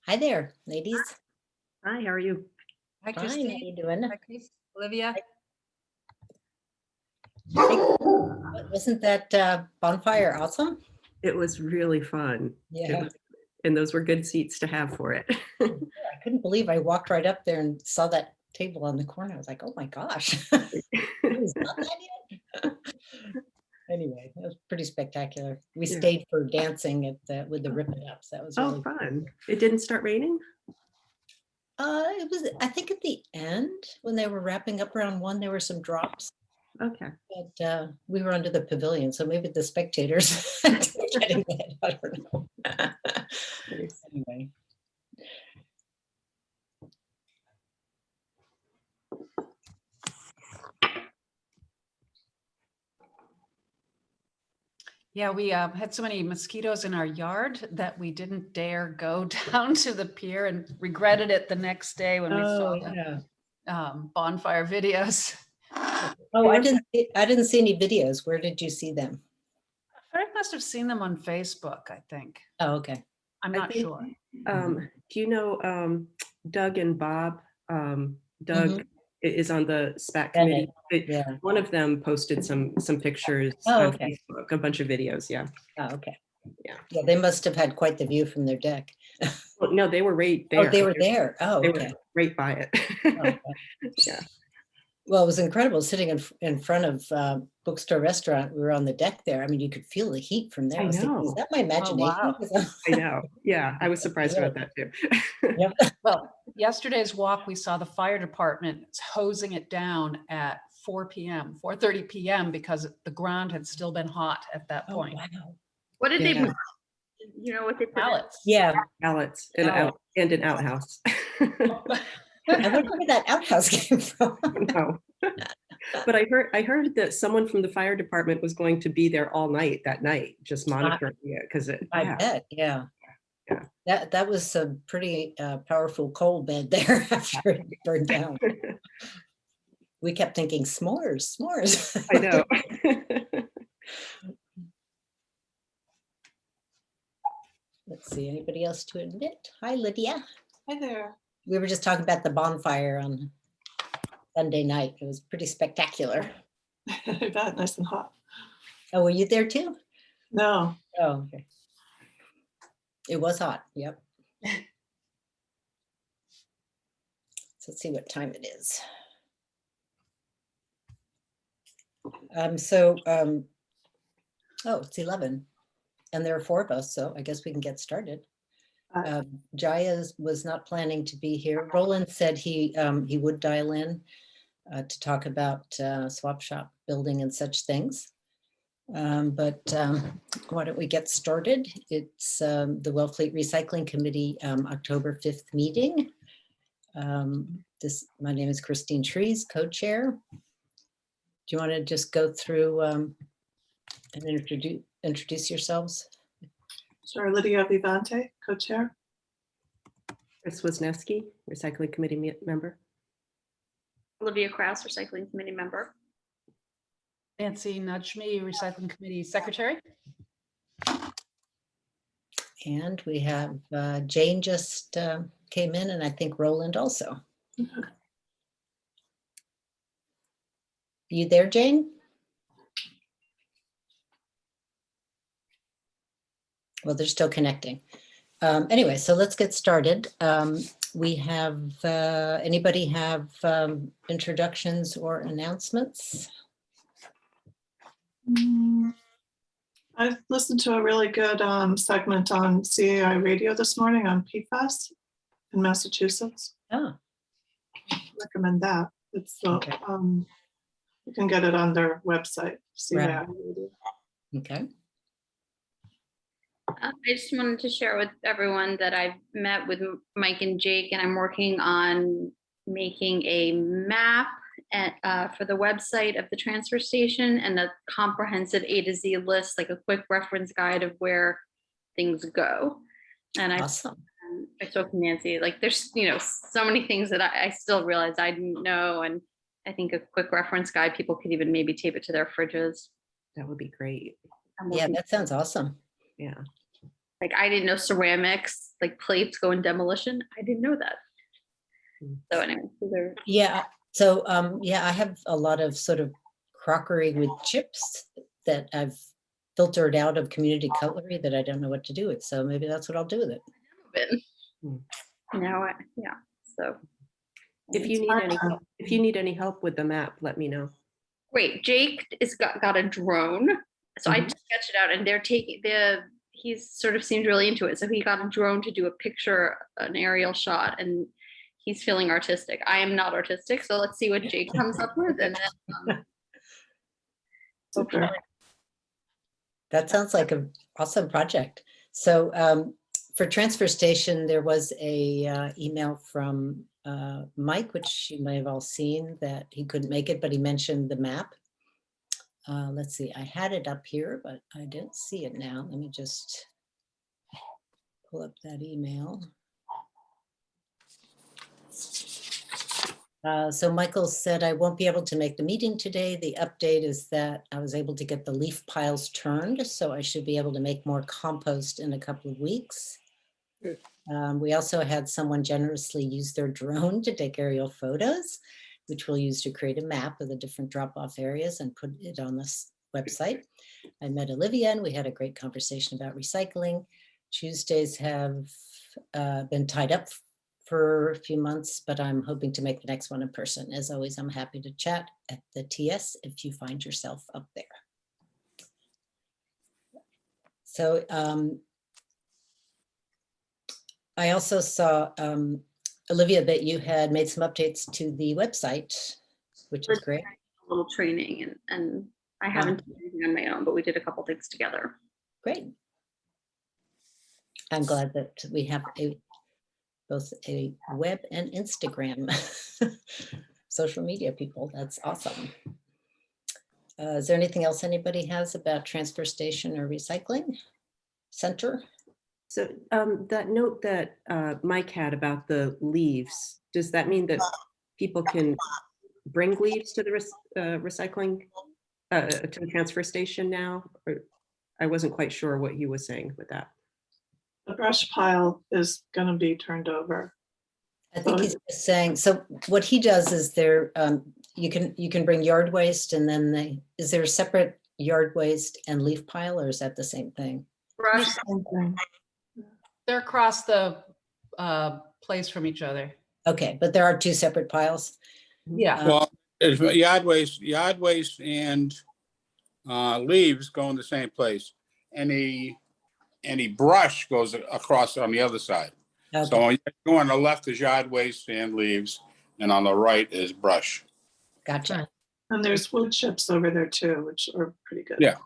Hi there, ladies. Hi, how are you? Hi, Fine, how Christine. you doing? Hi, Chris. Olivia. Wasn't that bonfire awesome? It was really fun. Yeah. And those were good seats to have for it. I couldn't believe I walked right up there and saw that table on the corner. I was like, oh my gosh. It's not that yet? Anyway, it was pretty spectacular. We Yeah. stayed for dancing with the Rip It Ups. That was really Fun. It didn't start raining? It was, I think at the end when they were wrapping up around 1, there were some drops. Okay. But we were under the pavilion, so maybe the spectators getting wet. I don't know. Nice. Anyway. Yeah, we had so many mosquitoes in our yard that we didn't dare go down to the pier and regretted it the next day when we saw the bonfire videos. Oh, I didn't see any videos. Where did you see them? I must have seen them on Facebook, I think. Oh, okay. I'm not sure. Do you know Doug and Bob? Doug is on the SPAC committee. Yeah. One of them posted some pictures on Facebook, a bunch of videos. Yeah. Oh, okay. Yeah. Yeah, they must have had quite the view from their deck. Well, no, they were right there. Oh, they were there. Oh, They okay. were right by it. Okay. Yeah. Well, it was incredible sitting in front of Bookstore Restaurant. We were on the deck there. I mean, you could feel the heat from there. I was thinking, know. is that my imagination? wow. I know. Yeah, I was surprised about that too. Yep. Well, yesterday's walk, we saw the fire department hosing it down at 4 p.m., 4:30 p.m. because the ground had still been hot at that point. Oh, wow. What did they Yeah. put? You know what they put? Pallets. Yeah. Pallets and an outhouse. I wonder where that outhouse came from. No. But I heard that someone from the fire department was going to be there all night that night, just monitoring it because I bet, yeah. Yeah. That was some pretty powerful coal bed there after it burned down. We kept thinking s'mores. I know. Let's see, anybody else to admit? Hi, Lydia. Hi there. We were just talking about the bonfire on Sunday night. It was pretty spectacular. I bet, nice and hot. Oh, were you there too? No. Oh, okay. It was hot, yep. So let's see what time it is. Oh, it's 11. And there are 4 of us, so I guess we can get started. Jaya was not planning to be here. Roland said he would dial in to talk about swap shop building and such things. But why don't we get started? It's the Wellfleet Recycling Committee October 5th meeting. My name is Christine Trees, co-chair. Do you want to just go through and introduce yourselves? Sure, Lydia Vivante, co-chair. Chris Wisniewski, Recycling Committee member. Olivia Krause, Recycling Committee member. Nancy Nudgme, Recycling Committee Secretary. And we have Jane just came in, and I think Roland also. You there, Jane? Well, they're still connecting. Anyway, so let's get started. We have, anybody have introductions or announcements? I've listened to a really good segment on CAI radio this morning on PFAS in Massachusetts. Oh. Recommend that. It's Okay. You can get it on their website, CAI radio. Okay. I just wanted to share with everyone that I've met with Mike and Jake, and I'm working on making a map for the website of the transfer station and a comprehensive A to Z list, like a quick reference guide of where things go. And Awesome. I spoke to Nancy, like there's, so many things that I still realize I didn't know. And I think a quick reference guide, people could even maybe tape it to their fridges. That would be great. Yeah, that sounds awesome. Yeah. Like, I didn't know ceramics, like plates go in demolition. I didn't know that. So anyway, Yeah, so, yeah, I have a lot of sort of crockery with chips that I've filtered out of community cutlery that I don't know what to do with, so maybe that's what I'll do with it. now, yeah, so. If you need any help with the map, let me know. Wait, Jake got a drone, so I Mhm. sketched it out, and they're taking he's sort of seemed really into it. So he got a drone to do a picture, an aerial shot, and he's feeling artistic. I am not artistic, so let's see what Jake comes up with, and then Super. That sounds like an awesome project. So for transfer station, there was a email from Mike, which you may have all seen, that he couldn't make it, but he mentioned the map. Let's see, I had it up here, but I didn't see it now. Let me just pull up that email. So Michael said, I won't be able to make the meeting today. The update is that I was able to get the leaf piles turned, so I should be able to make more compost in a couple of weeks. Good. We also had someone generously use their drone to take aerial photos, which we'll use to create a map of the different drop-off areas and put it on this website. I met Olivia and we had a great conversation about recycling. Tuesdays have been tied up for a few months, but I'm hoping to make the next one in person. As always, I'm happy to chat at the TS if you find yourself up there. So I also saw, Olivia, that you had made some updates to the website, which is great. a little training, and I haven't done anything on my own, but we did a couple things together. Great. I'm glad that we have both a web and Instagram social media people. That's awesome. Is there anything else anybody has about transfer station or recycling center? So that note that Mike had about the leaves, does that mean that people can bring leaves to the recycling, to the transfer station now? Or I wasn't quite sure what he was saying with that. The brush pile is gonna be turned over. I think he's just saying, so what he does is there, you can bring yard waste and then is there a separate yard waste and leaf pile, or is that the same thing? Brush, They're across the place from each other. Okay, but there are two separate piles. Yeah. Well, it's yard waste and leaves go in the same place. Any brush goes across on the other side. Okay, So when you go on the left is yard waste and leaves, and on the right is brush. gotcha. And there's wood chips over there too, which are pretty good. Yeah.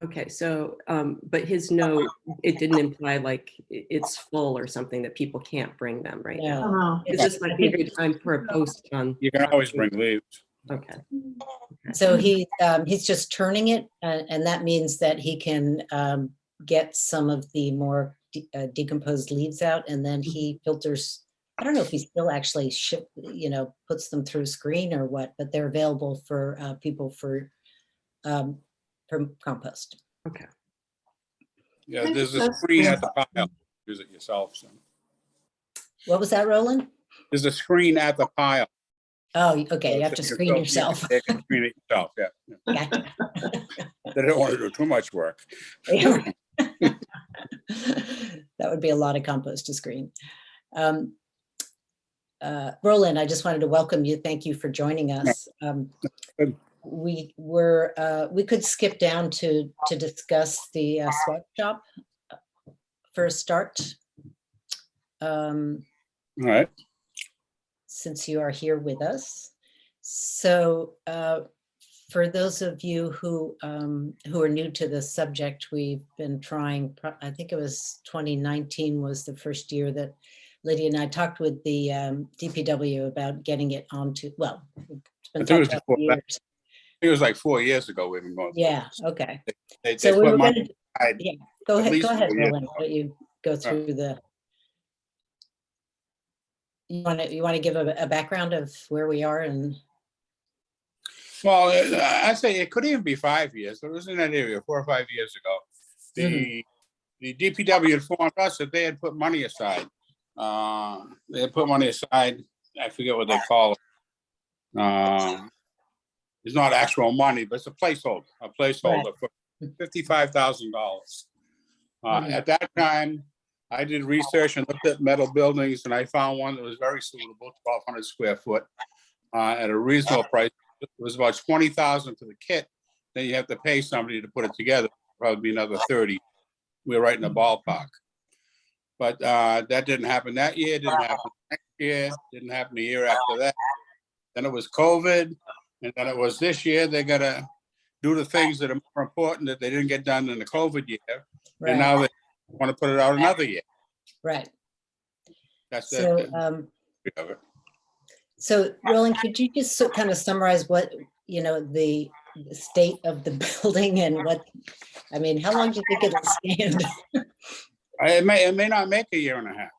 Okay, so, but his note, it didn't imply like it's full or something that people can't bring them right I now. don't know. It's just like a good time for a post on. You can always bring leaves. Okay, So he's just turning it, and that means that he can get some of the more decomposed leaves out, and then he filters. I don't know if he still actually puts them through screen or what, but they're available for people for compost. okay. Yeah, think there's a that's screen cool. at the pile. Use it yourself. So. What was that, Roland? There's a screen at the pile. Oh, okay, you have to So screen yourself. You can screen it yourself, yeah. Gotcha. They don't want to do too much work. That would be a lot of compost to screen. Roland, I just wanted to welcome you. Thank you for joining us. Good. We could skip down to discuss the swap shop for a start. All right. Since you are here with us. So for those of you who are new to the subject, we've been trying, I think it was 2019 was the first year that Lydia and I talked with the DPW about getting it onto, well, it's been I think it was talked about before for that. years. It was like 4 years ago we've been going. through Yeah, this. okay. They So we put were money going to, aside. yeah, go at ahead, least go ahead, 4 years Roland, ago. let you go through the, you want to give a background of where we are and, Well, I'd say it could even be 5 years. It was in that area 4 or 5 years ago. the DPW informed us that they had put money aside. They had put money aside, I forget what they call it. It's not actual money, but it's a placeholder for $55,000. At that time, I did research and looked at metal buildings, and I found one that was very suitable, 1,200 square foot, at a reasonable price. It was about $20,000 for the kit. Then you have to pay somebody to put it together, probably be another 30. We were right in the ballpark. But that didn't happen that year, didn't happen next year, didn't happen the year after that. Then it was COVID, and then it was this year. They got to do the things that are more important that they didn't get done in the COVID year. Right. And now they want to put it out another year. Right. That's So, it. so Roland, could you just kind of summarize what, the state of the building and how long do you think it'll stand? It may not make a year and a half.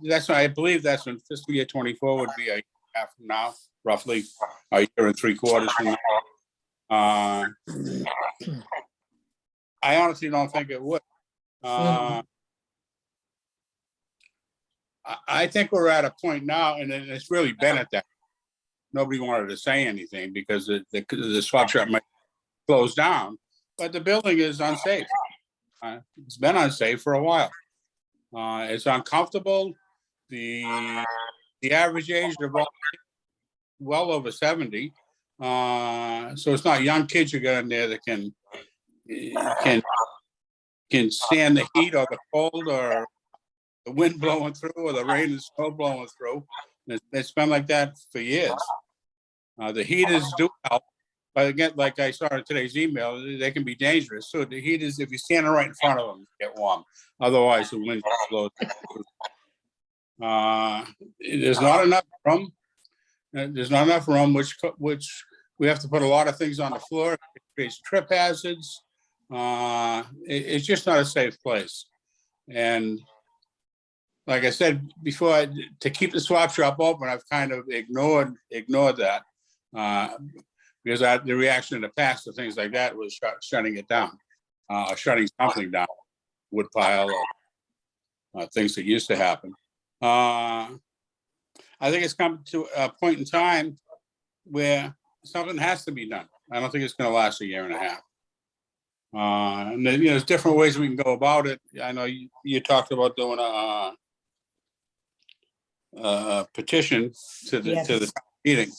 That's why I believe that's when fiscal year 24 would be a year and a half from now, roughly a year and 3/4 from now. I honestly don't think it would. I think we're at a point now, and it's really been at that. Nobody wanted to say anything because the swap shop might close down, but the building is unsafe. It's been unsafe for a while. It's uncomfortable. The average age of all well over 70. So it's not young kids you got in there that can stand the heat or the cold or the wind blowing through or the rain and snow blowing through. It's been like that for years. The heaters do help, but again, like I saw in today's email, they can be dangerous. So the heaters, if you're standing right in front of them, get warm. Otherwise, the wind blows. There's not enough room. There's not enough room, which we have to put a lot of things on the floor. It creates trip hazards. It's just not a safe place. And like I said before, to keep the swap shop open, I've kind of ignored that because the reaction in the past to things like that was shutting it down, shutting something down, wood pile, or things that used to happen. I think it's come to a point in time where something has to be done. I don't think it's going to last a year and a half. And then, there's different ways we can go about it. I know you talked about doing a petition to the meeting.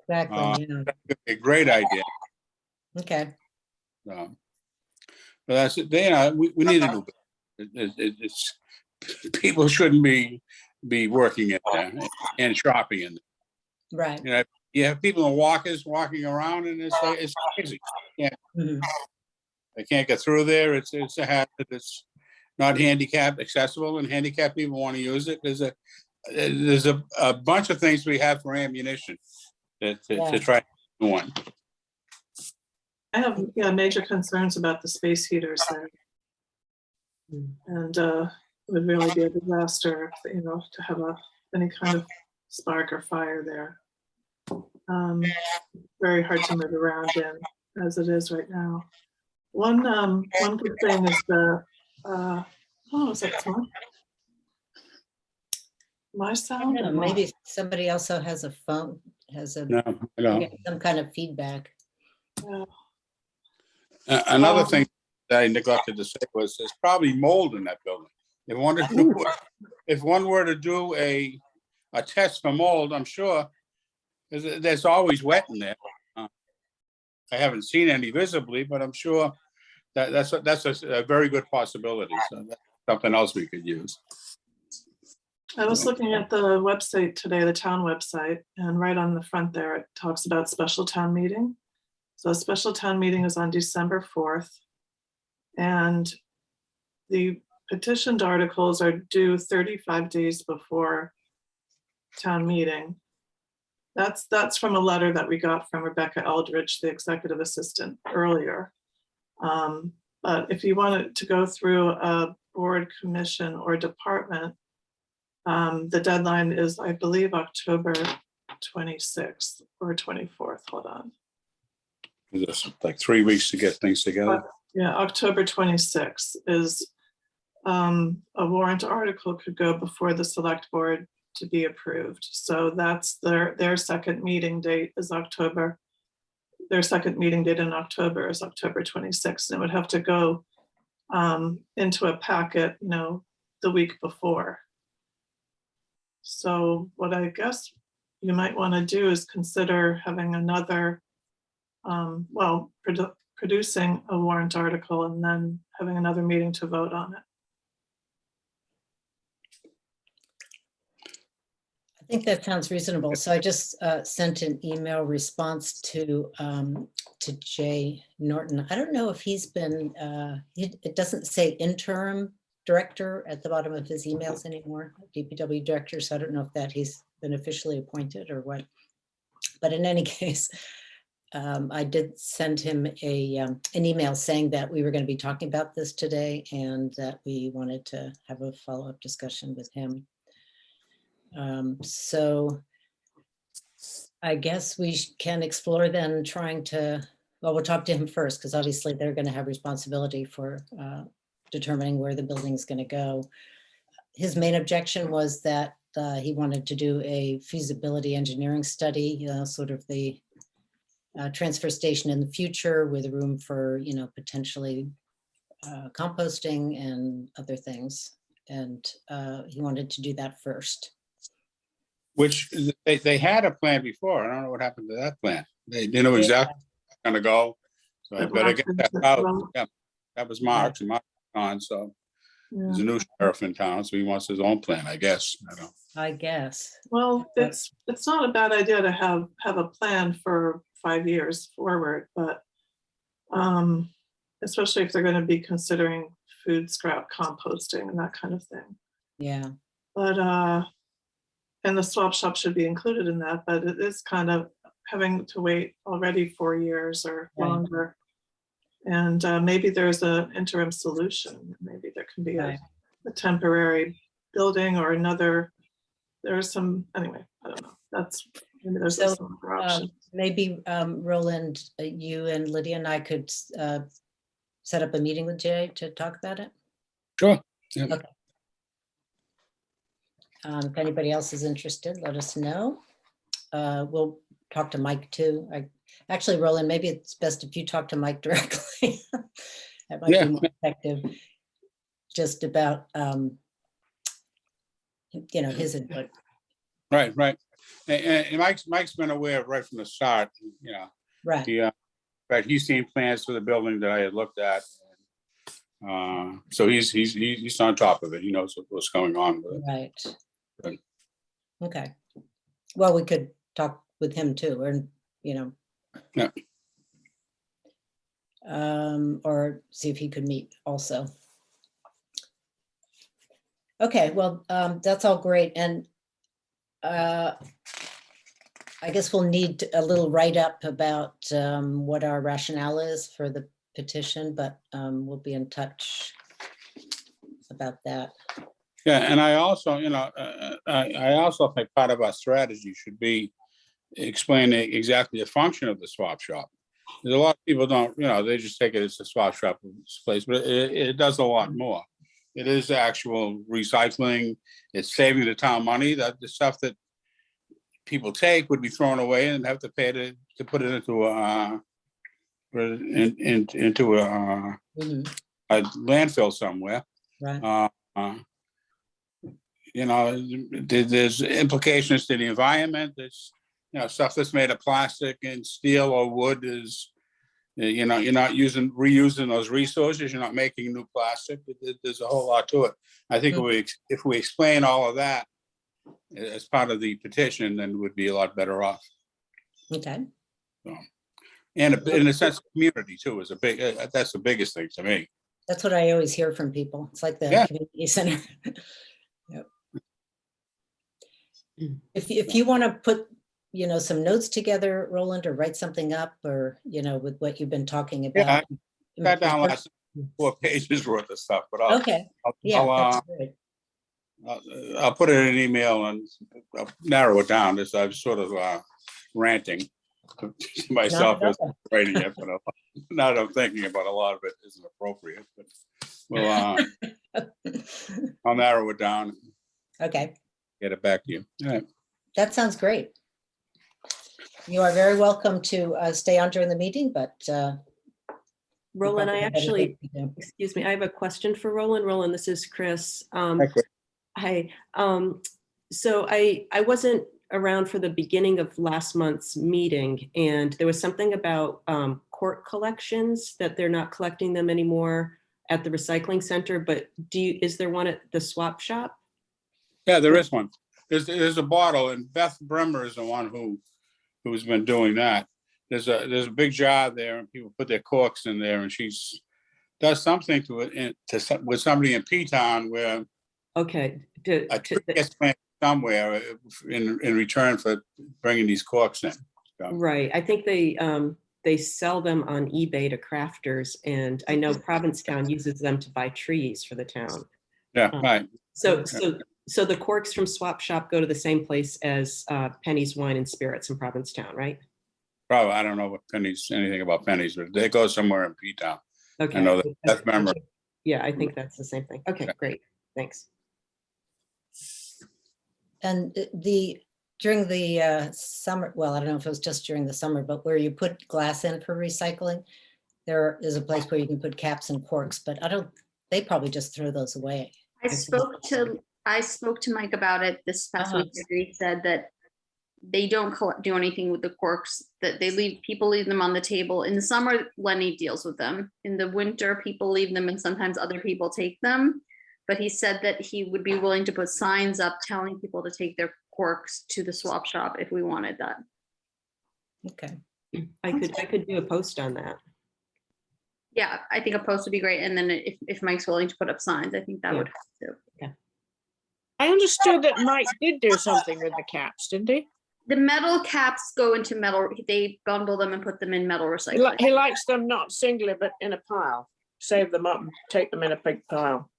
Exactly. A great idea. Okay. But that's it. We need a new building. It's people shouldn't be working in there and shopping in there. Right. You have people in walkers walking around, and it's crazy. They can't get through there. It's a hazard. It's not handicap accessible, and handicapped people want to use it. There's a bunch of things we have for ammunition to try to do one. I have major concerns about the space heaters there. And it would really be a disaster, to have any kind of spark or fire there. Very hard to move around in as it is right now. One good thing is the is that someone? My sound? Maybe somebody also has a phone, No, I don't. some kind of feedback. Yeah. Another thing that I neglected to say was there's probably mold in that building. If one were to do a test for mold, I'm sure there's always wet in there. I haven't seen any visibly, but I'm sure that's a very good possibility. So that's something else we could use. I was looking at the website today, the town website, and right on the front there, it talks about special town meeting. So a special town meeting is on December 4th. And the petitioned articles are due 35 days before town meeting. That's from a letter that we got from Rebecca Eldridge, the executive assistant, earlier. But if you wanted to go through a board, commission, or department, the deadline is, I believe, October 26th or 24th. Hold on. It's like 3 weeks to get things together. Yeah, October 26th is a warrant article could go before the select board to be approved. So that's their second meeting date is October. Their second meeting date in October is October 26th. And it would have to go into a packet, the week before. So what I guess you might want to do is consider having another, producing a warrant article and then having another meeting to vote on it. I think that sounds reasonable. So I just sent an email response to Jay Norton. I don't know if he's been, it doesn't say interim director at the bottom of his emails anymore, DPW director. So I don't know if that he's been officially appointed or what. But in any case, I did send him an email saying that we were going to be talking about this today and that we wanted to have a follow-up discussion with him. So I guess we can explore then trying to, well, we'll talk to him first because obviously they're going to have responsibility for determining where the building's going to go. His main objection was that he wanted to do a feasibility engineering study, sort of the transfer station in the future with room for, potentially composting and other things. And he wanted to do that first. Which they had a plan before. I don't know what happened to that plan. They knew exactly where it's gonna go. So I better get that out. Yeah, that was Mark's and Mark's gone, so there's a new sheriff in town, so he wants his own plan, I guess. I guess. Well, it's not a bad idea to have a plan for 5 years forward, but especially if they're going to be considering food scrap composting and that kind of thing. Yeah. But and the swap shop should be included in that, but it is kind of having to wait already 4 years or longer. And maybe there's an interim solution. Maybe there can be a temporary building or another. There's some, anyway, I don't know. Maybe there's some other option. Maybe Roland, you and Lydia and I could set up a meeting with Jay to talk about it. Sure. Yeah. Okay. If anybody else is interested, let us know. We'll talk to Mike too. Actually, Roland, maybe it's best if you talk to Mike directly. That might be more effective. Just about, his input. Right. And Mike's been aware right from the start, Right. Right, he's seen plans for the building that I had looked at. So he's on top of it. He knows what's going on with it. Right. Right. Okay. Well, we could talk with him too, or, Yeah. Or see if he could meet also. Okay, well, that's all great. And I guess we'll need a little write-up about what our rationale is for the petition, but we'll be in touch about that. Yeah, and I also, I also think part of our strategy should be explaining exactly the function of the swap shop. There's a lot of people don't, they just take it as a swap shop place, but it does a lot more. It is actual recycling. It's saving the town money. That the stuff that people take would be thrown away and have to pay to put it into a landfill somewhere. Right. There's implications to the environment. There's stuff that's made of plastic and steel or wood is, you're not reusing those resources. You're not making new plastic. There's a whole lot to it. I think if we explain all of that as part of the petition, then we'd be a lot better off. Okay. So, and in a sense, community too is that's the biggest thing to me. That's what I always hear from people. It's like the community center. Yep. If you want to put, some notes together, Roland, or write something up, or, with what you've been talking about. Yeah, got down last 4 pages worth of stuff, but okay. That's good. I'll put it in an email and I'll narrow it down as I'm sort of ranting. to myself Not as at all. writing it, but now that I'm thinking about a lot of it isn't appropriate, but well, I'll narrow it down, Okay, get it back to you. All right. that sounds great. You are very welcome to stay on during the meeting, but you Roland, probably I have better actually, things to do. excuse me, I have a question for Roland. Roland, this is Chris. Okay. Hi. So I wasn't around for the beginning of last month's meeting, and there was something about cork collections, that they're not collecting them anymore at the recycling center, but is there one at the swap shop? Yeah, there is one. There's a bottle, and Beth Bremer is the one who's been doing that. There's a big jar there, and people put their corks in there, and she's does something to it with somebody in P-Town where Okay. a tree gets planted somewhere in return for bringing these corks in. So, Right. I think they sell them on eBay to crafters, and I know Provincetown uses them to buy trees for the town. yeah, right. So the corks from Swap Shop go to the same place as Penny's Wine and Spirits in Provincetown, right? Probably, I don't know what anything about pennies, but they go somewhere in P-Town. Okay. I know that Beth Bremer. Yeah, I think that's the same thing. Okay, Yeah. great. Thanks. And during the summer, well, I don't know if it was just during the summer, but where you put glass in for recycling, there is a place where you can put caps and corks, but they probably just throw those away. I spoke to Mike about it this past week. He said that they don't do anything with the corks, that people leave them on the table. In the summer, Lenny deals with them. In the winter, people leave them, and sometimes other people take them. But he said that he would be willing to put signs up telling people to take their corks to the swap shop if we wanted that. Okay. I could do a post on that. Yeah, I think a post would be great. And then if Mike's willing to put up signs, I think that would help too. I understood that Mike did do something with the caps, didn't he? The metal caps go into metal. They bundle them and put them in metal recycling. He likes them not singly, but in a pile. Save them up and take them in a big pile.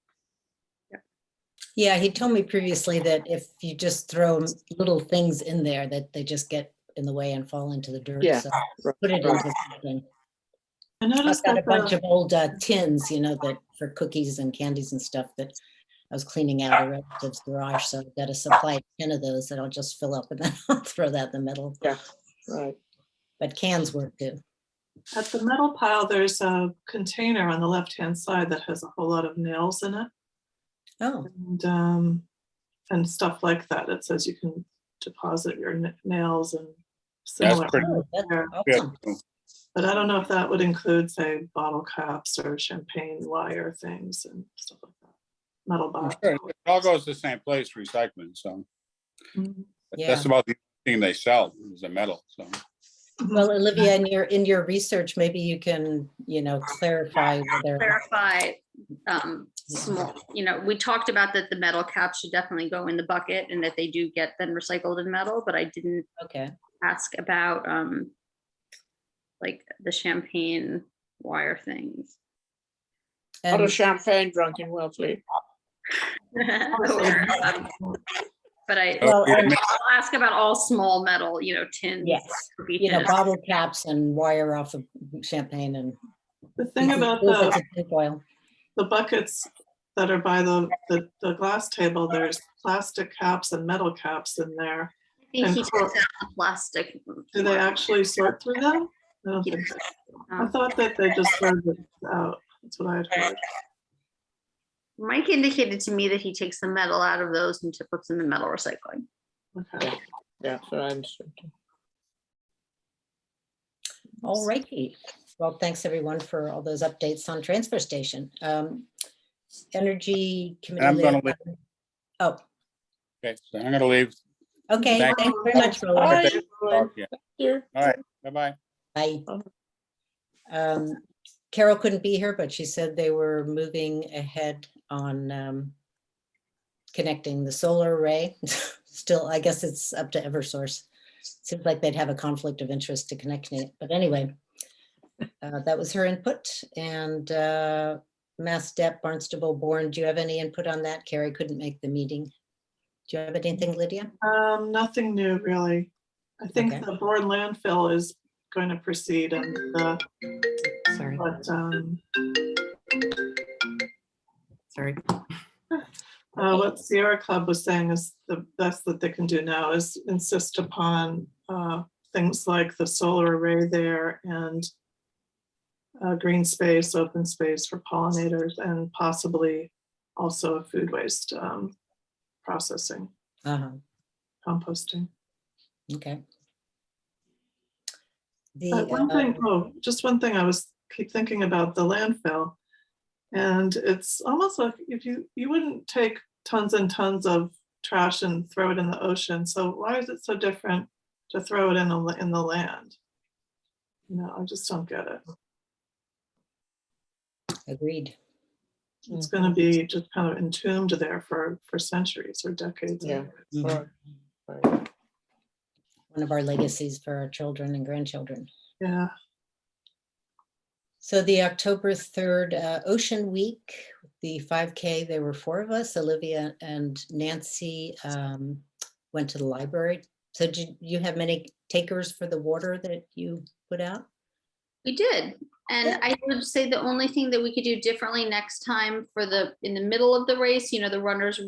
Yeah, he told me previously that if you just throw little things in there, that they just get in the way and fall into the dirt. Yeah, So right, put it right. into something. I I've noticed got a that bunch of old tins, that for cookies and candies and stuff that I was cleaning out a relative's garage. So I've got a supply of 10 of those that I'll just fill up and then I'll throw that in the middle. Yeah, right. But cans work too. at the metal pile, there's a container on the left-hand side that has a whole lot of nails in it. Oh, And stuff like that. It says you can deposit your nails and That's similar. pretty that's there. awesome. But I don't know if that would include, say, bottle caps or champagne wire things and stuff like that. Metal box. Sure, it all goes to the same place, recycling, so. Mhm. But Yeah. that's about the thing they sell is the metal, so. Well, Olivia, in your research, maybe you can, clarify whether. Small, we talked about that the metal caps should definitely go in the bucket and that they do get then recycled in metal, but I didn't Okay. ask about like the champagne wire things. Lot And of champagne drunk in Wellesley. But Well, and- I'll ask about all small metal, tins. yes, cookie tins. bottle caps and wire off of champagne and. The thing about little bits of tinfoil. the buckets that are by the glass table, there's plastic caps and metal caps in there. I think he and takes cork. out the plastic. Do they actually sort through them? I don't think so. I thought that they just sorted it out. That's what I had heard. Mike indicated to me that he takes the metal out of those and puts them in metal recycling. Okay. Yeah, so I understood. All righty. Well, thanks everyone for all those updates on transfer station. Energy committee. I'm gonna liaison- Oh, Okay, so I'm gonna leave. okay. Thank Thanks very much, Roland. Bye, Okay. everyone. Yeah. Here. All right, bye-bye. Bye. Bye. Carol couldn't be here, but she said they were moving ahead on connecting the solar array. Still, I guess it's up to Eversource. Seems like they'd have a conflict of interest to connecting it, but anyway, that was her input. And Mass Dep, Barnstable Bourne, do you have any input on that? Carrie couldn't make the meeting. Do you have anything, Lydia? Nothing new, really. I think Okay. the Bourne landfill is going to proceed, and Sorry, sorry. what Sierra Club was saying is the best that they can do now is insist upon things like the solar array there and green space, open space for pollinators, and possibly also a food waste processing, composting. Okay. But one thing, just one thing, keep thinking about the landfill, and it's almost like if you wouldn't take tons and tons of trash and throw it in the ocean. So why is it so different to throw it in the land? I just don't get it. Agreed. It's going to be just kind of entombed there for centuries or decades. Yeah. Mhm. Right. One of our legacies for our children and grandchildren. Yeah. So the October 3rd Ocean Week, the 5K, there were 4 of us. Olivia and Nancy went to the library. So did you have many takers for the water that you put out? We did. And Yeah. I would say the only thing that we could do differently next time in the middle of the race, the runners,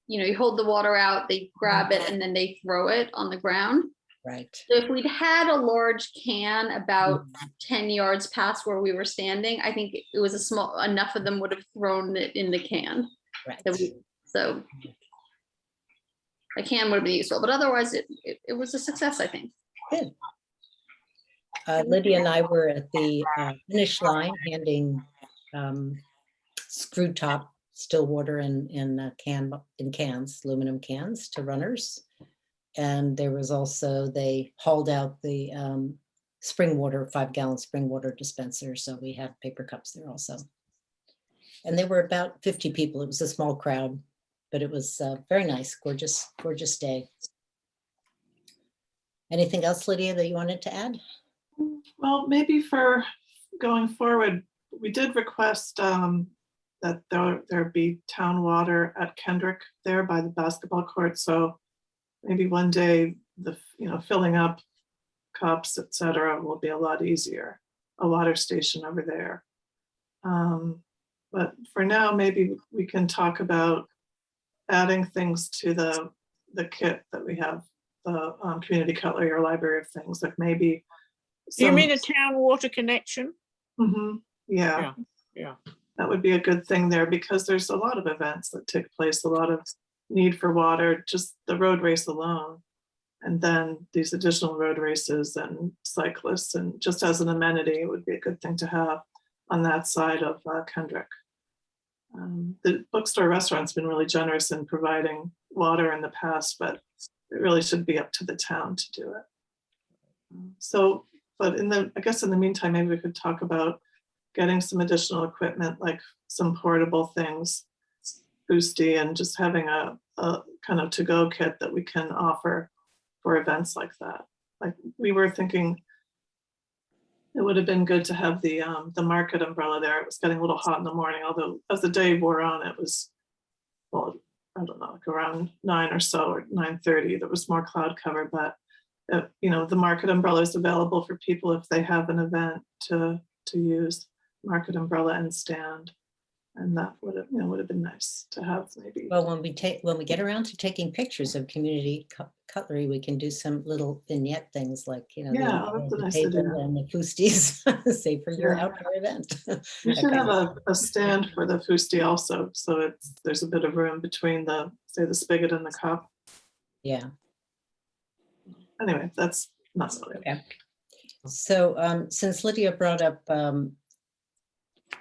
you hold the water out, they grab it, and then they throw it on the ground. Right. So if we'd had a large can about 10 yards past where we were standing, I think it was enough of them would have thrown it in the can. Right. So a can would be useful, but otherwise it was a success, I think. Good. Lydia and I were at the finish line handing screw top still water in cans, aluminum cans to runners. And there was also, they hauled out the spring water, 5-gallon spring water dispenser. So we had paper cups there also. And there were about 50 people. It was a small crowd, but it was very nice, gorgeous, gorgeous day. Anything else, Lydia, that you wanted to add? Well, maybe for going forward, we did request that there be town water at Kendrick there by the basketball court. So maybe one day the filling up cups, etc., will be a lot easier. A water station over there. But for now, maybe we can talk about adding things to the kit that we have, the community cutlery or library of things, like maybe. Do you mean a town water connection? Yeah. Yeah. That would be a good thing there, because there's a lot of events that take place, a lot of need for water, just the road race alone. And then these additional road races and cyclists, and just as an amenity, it would be a good thing to have on that side of Kendrick. The bookstore restaurant's been really generous in providing water in the past, but it really should be up to the town to do it. So, but I guess in the meantime, maybe we could talk about getting some additional equipment, like some portable things, boosty, and just having a kind of to-go kit that we can offer for events like that. Like we were thinking it would have been good to have the market umbrella there. It was getting a little hot in the morning, although as the day wore on, it was, well, I don't know, like around 9 or so, or 9:30, there was more cloud cover, but the market umbrella is available for people if they have an event to use market umbrella and stand. And that would have been nice to have, maybe. Well, when we get around to taking pictures of community cutlery, we can do some little vignette things like, Yeah, the that's a nice table idea. and the foosties, say for your Yeah. outdoor event. We should Okay. have a stand for the fusti also, so there's a bit of room between the spigot and the cup. Yeah. Anyway, that's not really. Okay. So since Lydia brought up,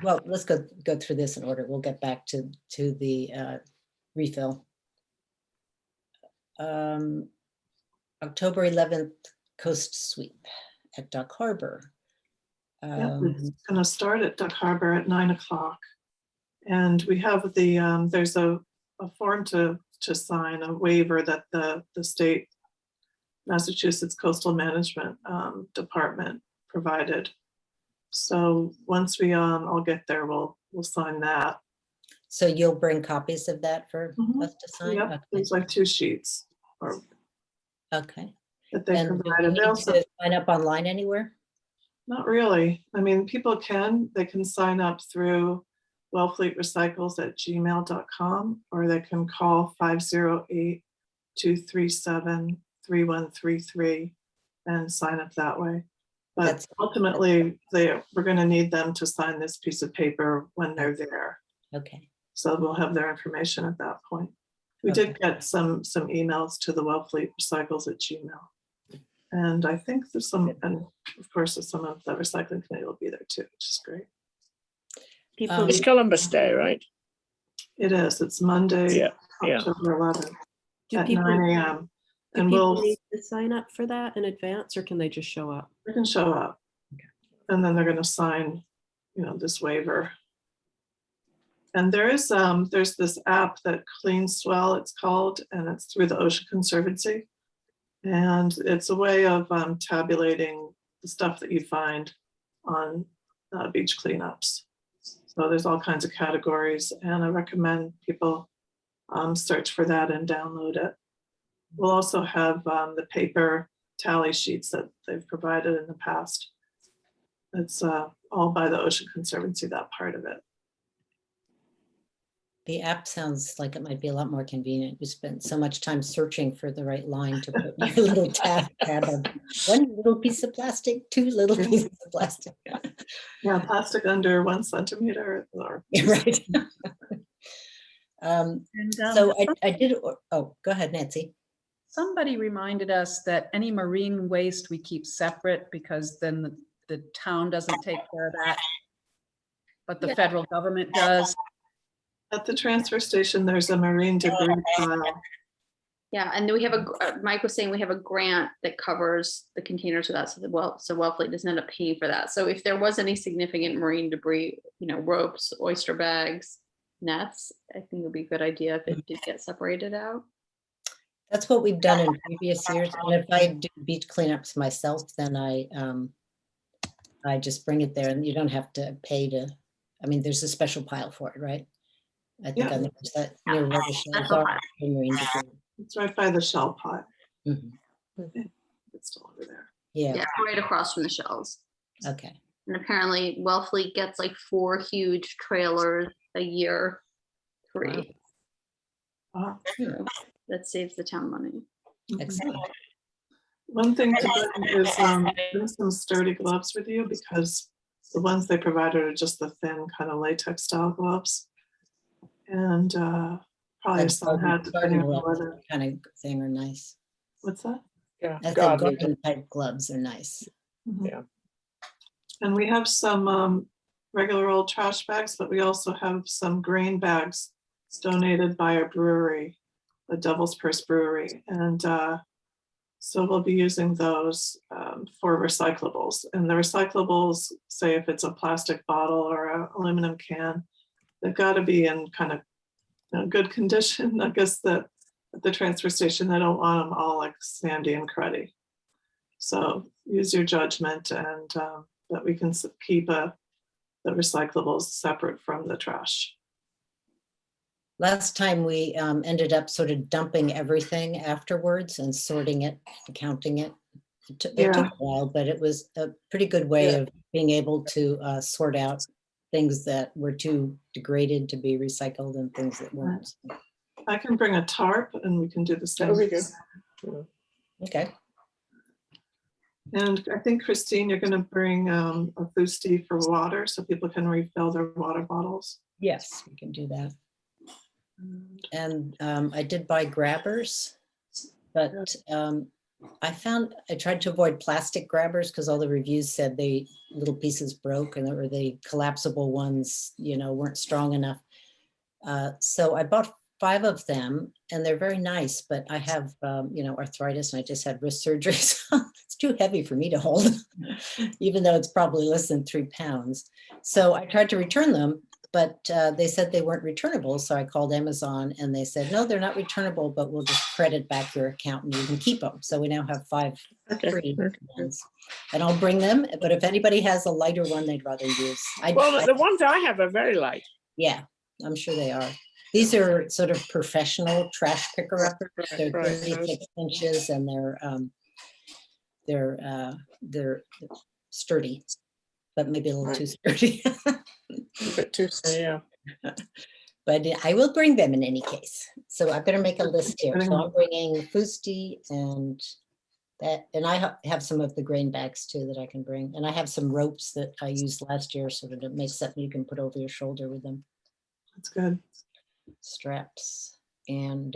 well, let's go through this in order. We'll get back to the refill. October 11th, Coast Sweep at Duck Harbor. Yeah, it's going to start at Duck Harbor at 9 o'clock. And we have there's a form to sign, a waiver that the state Massachusetts Coastal Management Department provided. So once we all get there, we'll sign that. So you'll bring copies of that for us to sign? Yep, Okay. there's like 2 sheets Okay. that they And do we provided. need They also, to sign up online anywhere? Not really. I mean, they can sign up through wellfleetrecycles@gmail.com, or they can call 508-237-3133 and sign up that way. But That's- ultimately, we're going to need them to sign this piece of paper when they're there. Okay, So we'll have their information at that point. We did get some emails to the wellfleetrecycles@gmail. And I think there's some, and of course, some of the recycling committee will be there too, which is great. People, It's Columbus Day, right? It is, it's Monday, Yeah, yeah. October 11th do at people, 9 a.m. do And people we'll, need to sign up for that in advance, or can they just show up? they can show up. And then they're going to sign, this waiver. And there's this app that Clean Swell, it's called, and it's through the Ocean Conservancy. And it's a way of tabulating the stuff that you find on beach cleanups. So there's all kinds of categories, and I recommend people search for that and download it. We'll also have the paper tally sheets that they've provided in the past. It's all by the Ocean Conservancy, that part of it. the app sounds like it might be a lot more convenient. You spent so much time searching for the right line to put your little tab on. One little piece of plastic, two little pieces of plastic. Yeah, plastic under 1 centimeter. Or Right. And, So I did, oh, go ahead, Nancy. somebody reminded us that any marine waste we keep separate, because then the town doesn't take care of that, but the Yeah. federal government does. at the transfer station, there's a marine debris pile. Yeah, and then we have Mike was saying we have a grant that covers the containers for that, so Wellfleet doesn't end up paying for that. So if there was any significant marine debris, ropes, oyster bags, nets, I think it would be a good idea if it did get separated out. That's what we've done in previous years. And if I do beach cleanups myself, then I just bring it there, and you don't have to pay to, I mean, there's a special pile for it, right? I think Yeah. I noticed that near where the shells special are. pile. for marine debris. It's right by the shell pile. Mhm. It's still over there. Yeah, Yeah, right across from the shells. okay. And apparently Wellfleet gets like 4 huge trailers a year free. Wow. So that saves the town money. Excellent. One thing to bring is bring some sturdy gloves with you, because the ones they provided are just the thin kind of latex style gloves. And probably a sun hat, depending on the weather. Kind of thing are nice. What's that? Yeah. I said gardening. garden type gloves are nice. Yeah. And we have some regular old trash bags, but we also have some grain bags donated by our brewery, the Devil's Purse Brewery. And so we'll be using those for recyclables. And the recyclables, say if it's a plastic bottle or an aluminum can, they've got to be in kind of good condition. I guess that at the transfer station, they don't want them all like sandy and cruddy. So use your judgment, and that we can keep the recyclables separate from the trash. Last time we ended up sort of dumping everything afterwards and sorting it, counting it. It took a while, but it was a pretty good way of being able to sort out things that were too degraded to be recycled and things that weren't. I can bring a tarp and we can do the same. That would be good. Okay, And I think, Christine, you're going to bring a boosty for water so people can refill their water bottles. yes, we can do that. And I did buy grabbers, but I tried to avoid plastic grabbers because all the reviews said little pieces broke, and or the collapsible ones, weren't strong enough. So I bought 5 of them, and they're very nice, but I have, arthritis, and I just had wrist surgery. So it's too heavy for me to hold, even though it's probably less than 3 pounds. So I tried to return them, but they said they weren't returnable. So I called Amazon, and they said, no, they're not returnable, but we'll just credit back your account and you can keep them. So we now have 5 free ones, and I'll bring them. But if anybody has a lighter one they'd rather use. Well, the ones I have are very light. Yeah, I'm sure they are. These are sort of professional trash picker uppers. They're Right. 36 inches, and they're sturdy, but maybe a little Right. too sturdy. A bit too, yeah. But I will bring them in any case. So I better make a list here. So I'm bringing fusti and that, and I have some of the grain bags too that I can bring. And I have some ropes that I used last year so that it makes something you can put over your shoulder with them. That's good. Straps and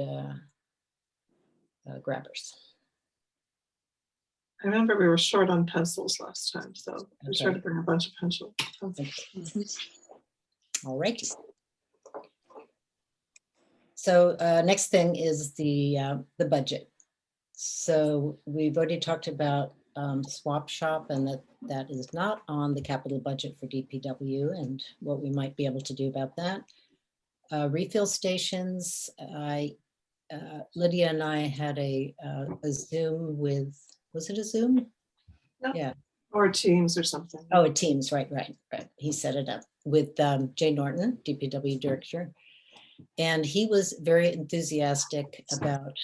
grabbers. I remember we were short on pencils last time, so we Okay. tried to bring a bunch of pencils. All righty. So next thing is the budget. So we've already talked about swap shop, and that is not on the capital budget for DPW and what we might be able to do about that. Refill stations, Lydia and I had a Zoom with, was it a Zoom? Yep. Yeah. Or Teams or something. Oh, it Teams, right. He set it up with Jay Norton, DPW director. And he was very enthusiastic about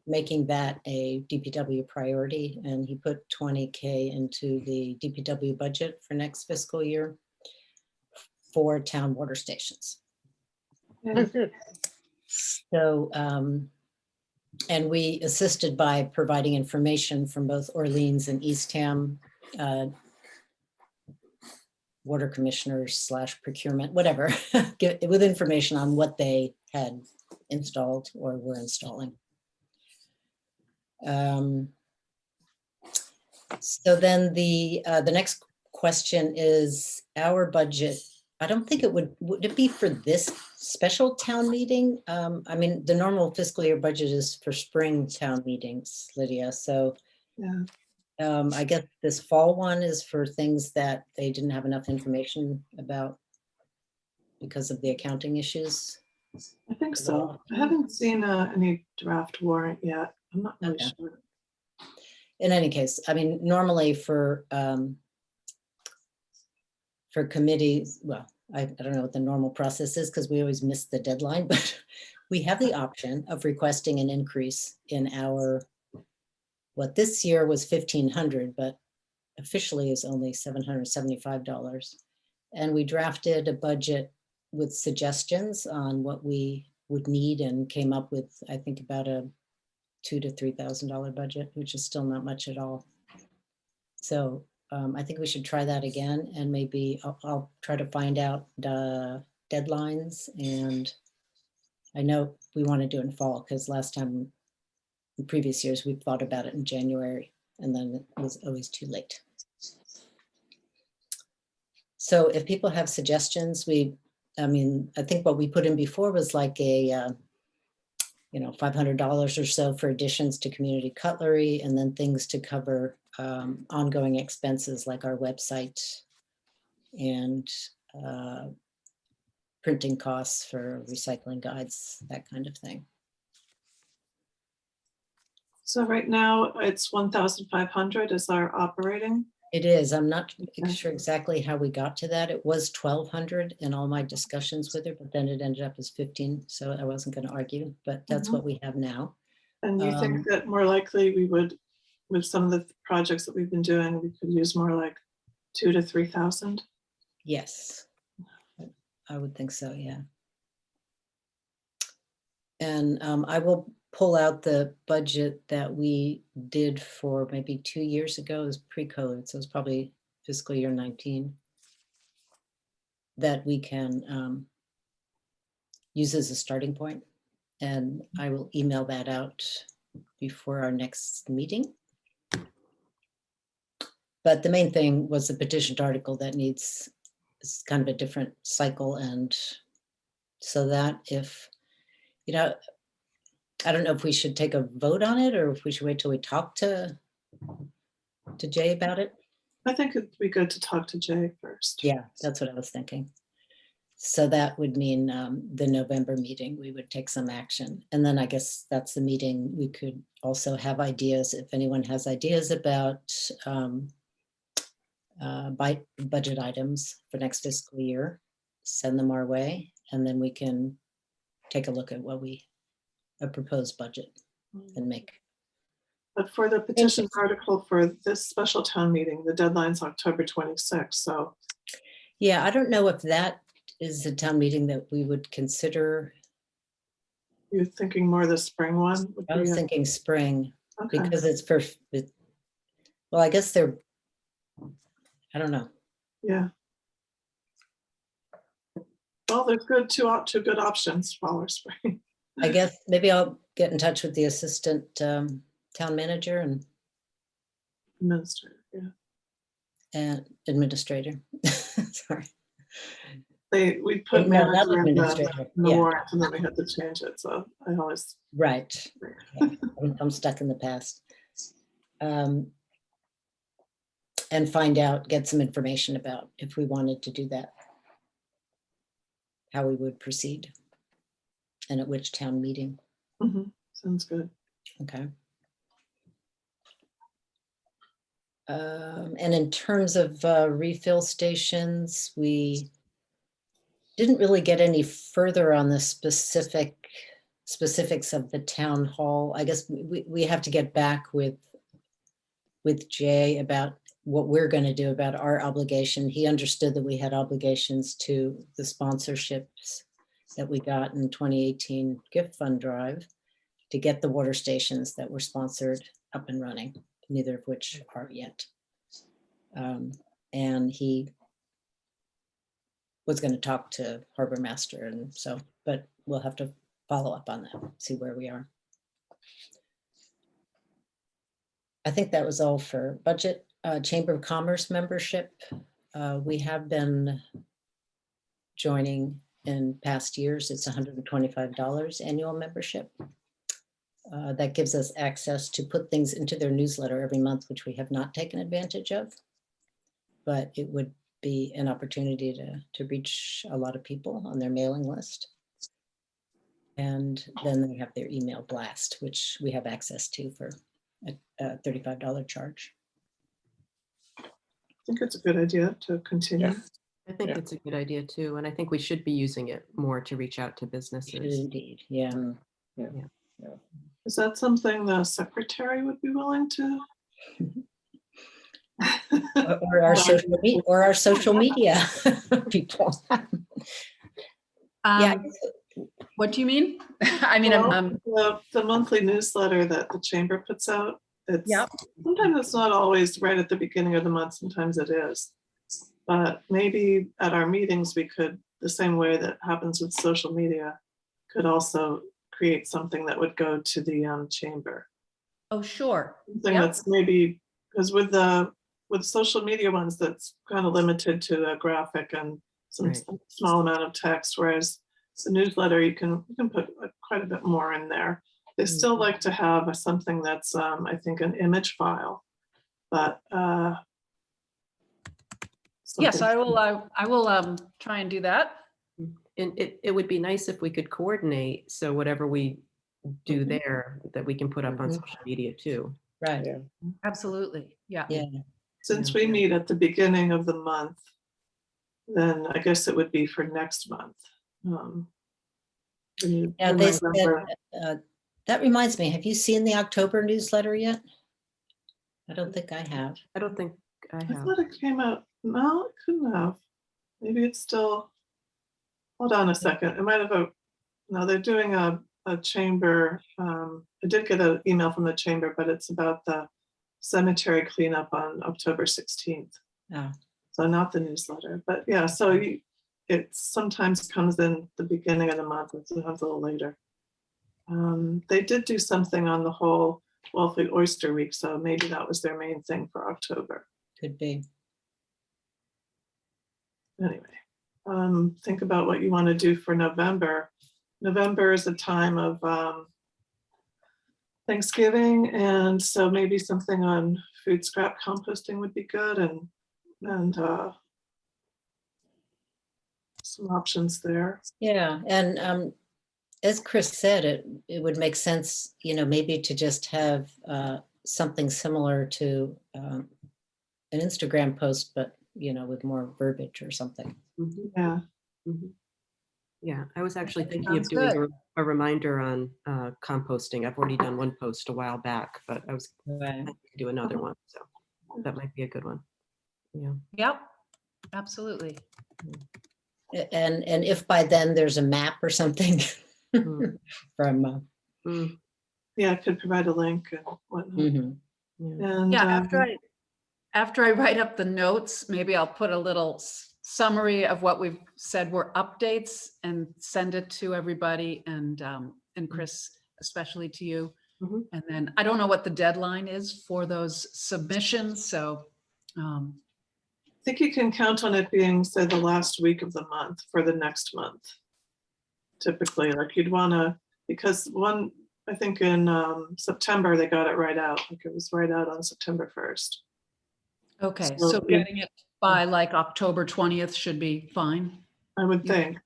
making that a DPW priority. And he put 20K into the DPW budget for next fiscal year for town water stations. Yeah. Good. So, and we assisted by providing information from both Orleans and Eastham water commissioners / procurement, whatever, with information on what they had installed or were installing. So then the next question is our budget. I don't think it would it be for this special town meeting? I mean, the normal fiscal year budget is for spring town meetings, Lydia. So Yeah. I guess this fall one is for things that they didn't have enough information about because of the accounting issues. I think so. I haven't seen any draft warrant yet. I'm not really Okay. sure. In any case, I mean, normally for committees, well, I don't know what the normal process is because we always miss the deadline, but we have the option of requesting an increase in our, what this year was 1,500, but officially is only $775. And we drafted a budget with suggestions on what we would need and came up with, I think, about a $2,000 to $3,000 budget, which is still not much at all. So I think we should try that again, and maybe I'll try to find out the deadlines. And I know we want to do it in fall because last time, in previous years, we thought about it in January and then it was always too late. So if people have suggestions, I mean, I think what we put in before was like a, $500 or so for additions to community cutlery, and then things to cover ongoing expenses like our website and printing costs for recycling guides, that kind of thing. So right now it's 1,500 is our operating. It is. I'm not Okay. sure exactly how we got to that. It was 1,200 in all my discussions with her, but then it ended up as 15. So I wasn't going to argue, but that's what we have now. And you think that more likely we would, with some of the projects that we've been doing, we could use more like 2,000 to 3,000? Yes, I would think so, yeah. And I will pull out the budget that we did for maybe 2 years ago. It was pre-COVID, so it's probably fiscal year 19. That we can use as a starting point. And I will email that out before our next meeting. But the main thing was the petitioned article that needs, it's kind of a different cycle. And so that if, I don't know if we should take a vote on it or if we should wait till we talk to Jay about it. I think it'd be good to talk to Jay first. Yeah, that's what I was thinking. So that would mean the November meeting, we would take some action. And then I guess that's the meeting. We could also have ideas, if anyone has ideas about budget items for next fiscal year, send them our way. And then we can take a look at what a proposed budget and make But for the petition article for this special town meeting, the deadline's October 26th, so Yeah, I don't know if that is a town meeting that we would consider. you're thinking more the spring one? would I be was a- thinking spring Okay, because it's for, well, I guess they're, I don't know. yeah. Well, there's two good options, fall or spring. I guess maybe I'll get in touch with the assistant town manager Administrator, yeah. and administrator. Sorry. We put No, not manager in the administrator. in the Yeah, warrant and then we had to change it, so I always, right. Yeah, I'm stuck in the past. And find out, get some information about if we wanted to do that, how we would proceed and at which town meeting. sounds good. Okay. And in terms of refill stations, we didn't really get any further on the specifics of the town hall. I guess we have to get back with Jay about what we're going to do about our obligation. He understood that we had obligations to the sponsorships that we got in 2018 gift fund drive to get the water stations that were sponsored up and running, neither of which are yet. And he was going to talk to Harbor Master, and so, but we'll have to follow up on that, see where we are. I think that was all for budget. Chamber of Commerce membership. We have been joining in past years. It's $125 annual membership. That gives us access to put things into their newsletter every month, which we have not taken advantage of. But it would be an opportunity to reach a lot of people on their mailing list. And then they have their email blast, which we have access to for a $35 charge. I think it's a good idea to continue. Yeah. I think Yeah. it's a good idea too, and I think we should be using it more to reach out to Should businesses. indeed, yeah. Is that something the secretary would be willing to? Or our social media people. Yeah, What do you mean? I mean, Well, the monthly newsletter that the chamber puts out, it's Yep. sometimes it's not always right at the beginning of the month, sometimes it is. But maybe at our meetings, we could, the same way that happens with social media, could also create something that would go to the chamber. oh, sure. Something Yep. that's maybe, because with social media ones, that's kind of limited to a graphic and some Right. small amount of text, whereas the newsletter, you can put quite a bit more in there. They still like to have something that's, I think, an image file, but Yes, something- I will try and do that. And it would be nice if we could coordinate, so whatever we do Mhm. there, that we can put up on Mhm. social media too. Right, Yeah. Absolutely. Yeah. yeah. Since we meet at the beginning of the month, then I guess it would be for next month. Yeah, they said, that reminds me, have you seen the October newsletter yet? I don't think I have. I don't think I I have. thought it came out, no, it couldn't have. Maybe it's still, hold on a second, it might have no, they're doing a chamber, I did get an email from the chamber, but it's about the cemetery cleanup on October 16th. Oh, So not the newsletter, but yeah, so it sometimes comes in the beginning of the month and sometimes a little later. They did do something on the whole Wellfleet Oyster Week, so maybe that was their main thing for October. could be. Anyway, think about what you want to do for November. November is a time of Thanksgiving, and so maybe something on food scrap composting would be good, and some options there. Yeah, and as Chris said, it would make sense, maybe to just have something similar to an Instagram post, but with more verbiage or something. Mhm, Yeah, mhm. Yeah, I was actually thinking of Sounds doing good. a reminder on composting. I've already done one post a while back, but I was Right. planning to do another one, so that might be a good one. Yeah. Yep, absolutely. And if by then there's a map or something Mm. from, Mm, Yeah, I could provide a link and whatnot. mhm. yeah. And Yeah, after I write up the notes, maybe I'll put a little summary of what we've said were updates and send it to everybody and Chris, especially to you. Mhm. And then I don't know what the deadline is for those submissions, so I think you can count on it being, say, the last week of the month for the next month. Typically, like you'd want to, because I think in September, they got it right out. Like it was right out on September 1st. okay, So so you- getting it by like October 20th should be fine. I would Yeah. think.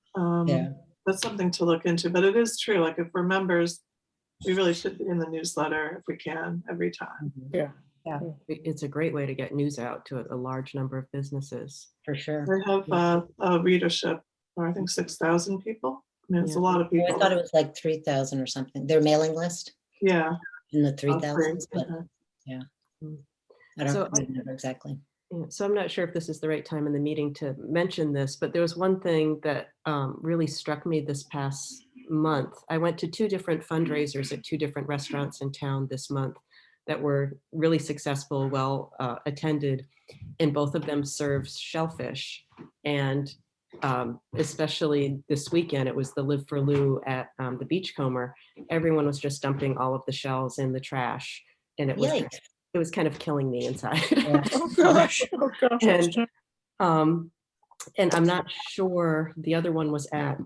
Yeah. That's something to look into, but it is true. Like if we're members, we really should be in the newsletter if we can every time. Mhm. Yeah. It's a great way to get news out to a large number of businesses. For sure. They have a readership, or I think 6,000 people. I mean, it's a Yeah. lot of Oh, I people. thought it was like 3,000 or something. Their mailing list Yeah. in the I'll 3,000s, agree. but Uh-huh. I So don't remember exactly. Yeah, so I'm not sure if this is the right time in the meeting to mention this, but there was one thing that really struck me this past month. I went to 2 different fundraisers at 2 different restaurants in town this month that were really successful, well attended, and both of them served shellfish. And especially this weekend, it was the Live for Lou at the Beachcomber. Everyone was just dumping all of the shells in the trash, and Yikes. it was kind of killing me inside. Yeah. Oh, gosh. Oh, gosh. that's And and I'm not sure, the other one was at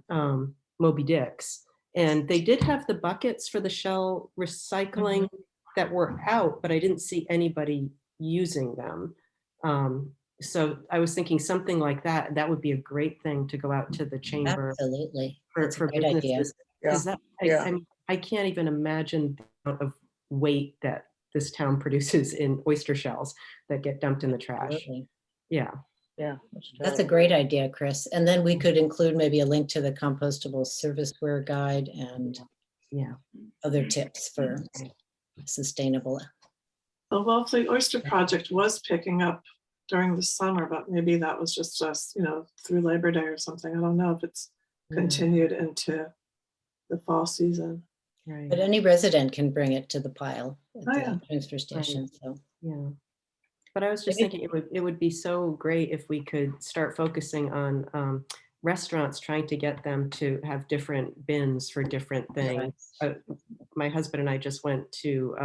Moby Dick's. And they did have the buckets for the shell recycling that were out, but I didn't see anybody using them. So I was thinking something like that, that would be a great thing to go out to the chamber Absolutely. for, That's a for great idea. businesses. Yeah, 'Cause that, yeah. I can't even imagine the amount of weight that this town produces in oyster shells that get dumped in the trash. Absolutely. Yeah. Yeah. That's a terrible. great idea, Chris. And then we could include maybe a link to the compostable serviceware guide and Yeah. other tips for sustainable. The Wellfleet Oyster Project was picking up during the summer, but maybe that was just us, through Labor Day or something. I don't know if it's Yeah. continued into the fall season. Right. But any resident can bring it to the pile at Oh, the yeah. transfer station. So Yeah. But I was just Maybe- thinking it would be so great if we could start focusing on restaurants, trying to get them to have different bins for different things. My husband and I just went to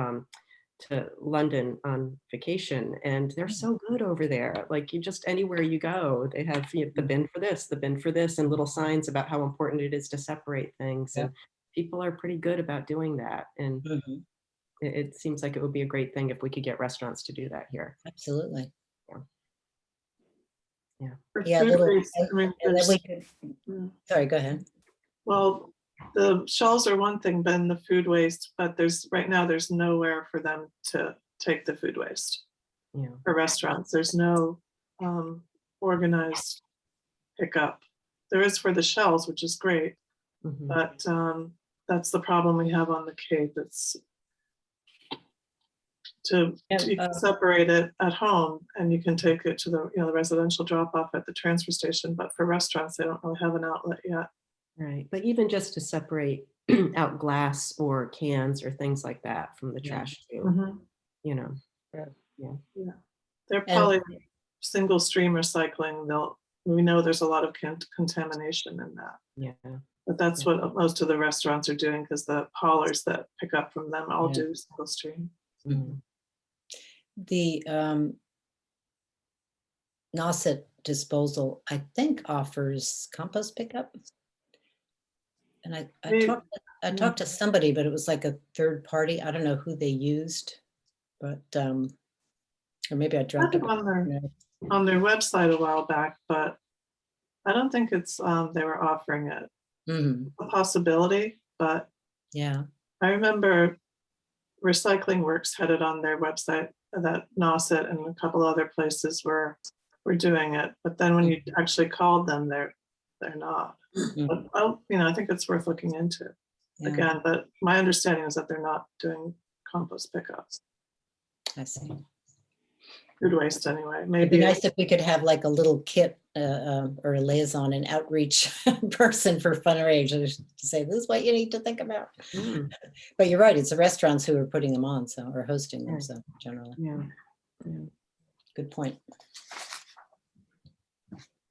London on vacation, and they're so good over there. Like you just anywhere you go, they have the bin for this, the bin for this, and little signs about how important it is to separate things. Yeah. And people are pretty good about doing that. And Mhm. it seems like it would be a great thing if we could get restaurants to do that here. Absolutely. For Yeah, food little, waste, I mean, and then there's- we could, sorry, go ahead. well, the shells are one thing, but in the food waste, but right now there's nowhere for them to take the food waste. Yeah. For restaurants, there's no organized pickup. There is for the shells, which is great, Mhm. but that's the problem we have on the Cape. It's you can separate it at home and you can take it to the residential drop off at the transfer station, but for restaurants, they don't really have an outlet yet. Right, but even just to separate out glass or cans or things like that from the Yeah. trash too, Mhm. you know. They're probably single stream recycling. We know there's a lot of contamination in that, Yeah. but that's what most of the restaurants are doing because the haulers that pick up from them all Yeah. do single stream. Mhm. The Nauset disposal, I think, offers compost pickup. And I talked to somebody, but it was like a third party. I don't know who they used, but or maybe I I had dropped them it. on their website a while back, but I don't think it's they were offering it. Mhm. A possibility, but Yeah. I remember Recycling Works had it on their website that Nauset and a couple other places were doing it, but then when you actually called them, they're not. But I think it's worth looking into Yeah, again, but my understanding is that they're not doing compost pickups. I see. Food waste anyway, It'd be maybe. nice if we could have like a little kit or a liaison, an outreach person for fundraisers to say, this is what you need to think about. Mm, But you're right, it's the restaurants who are putting them on, so, or hosting them, Right. so generally, yeah. Yeah. good point.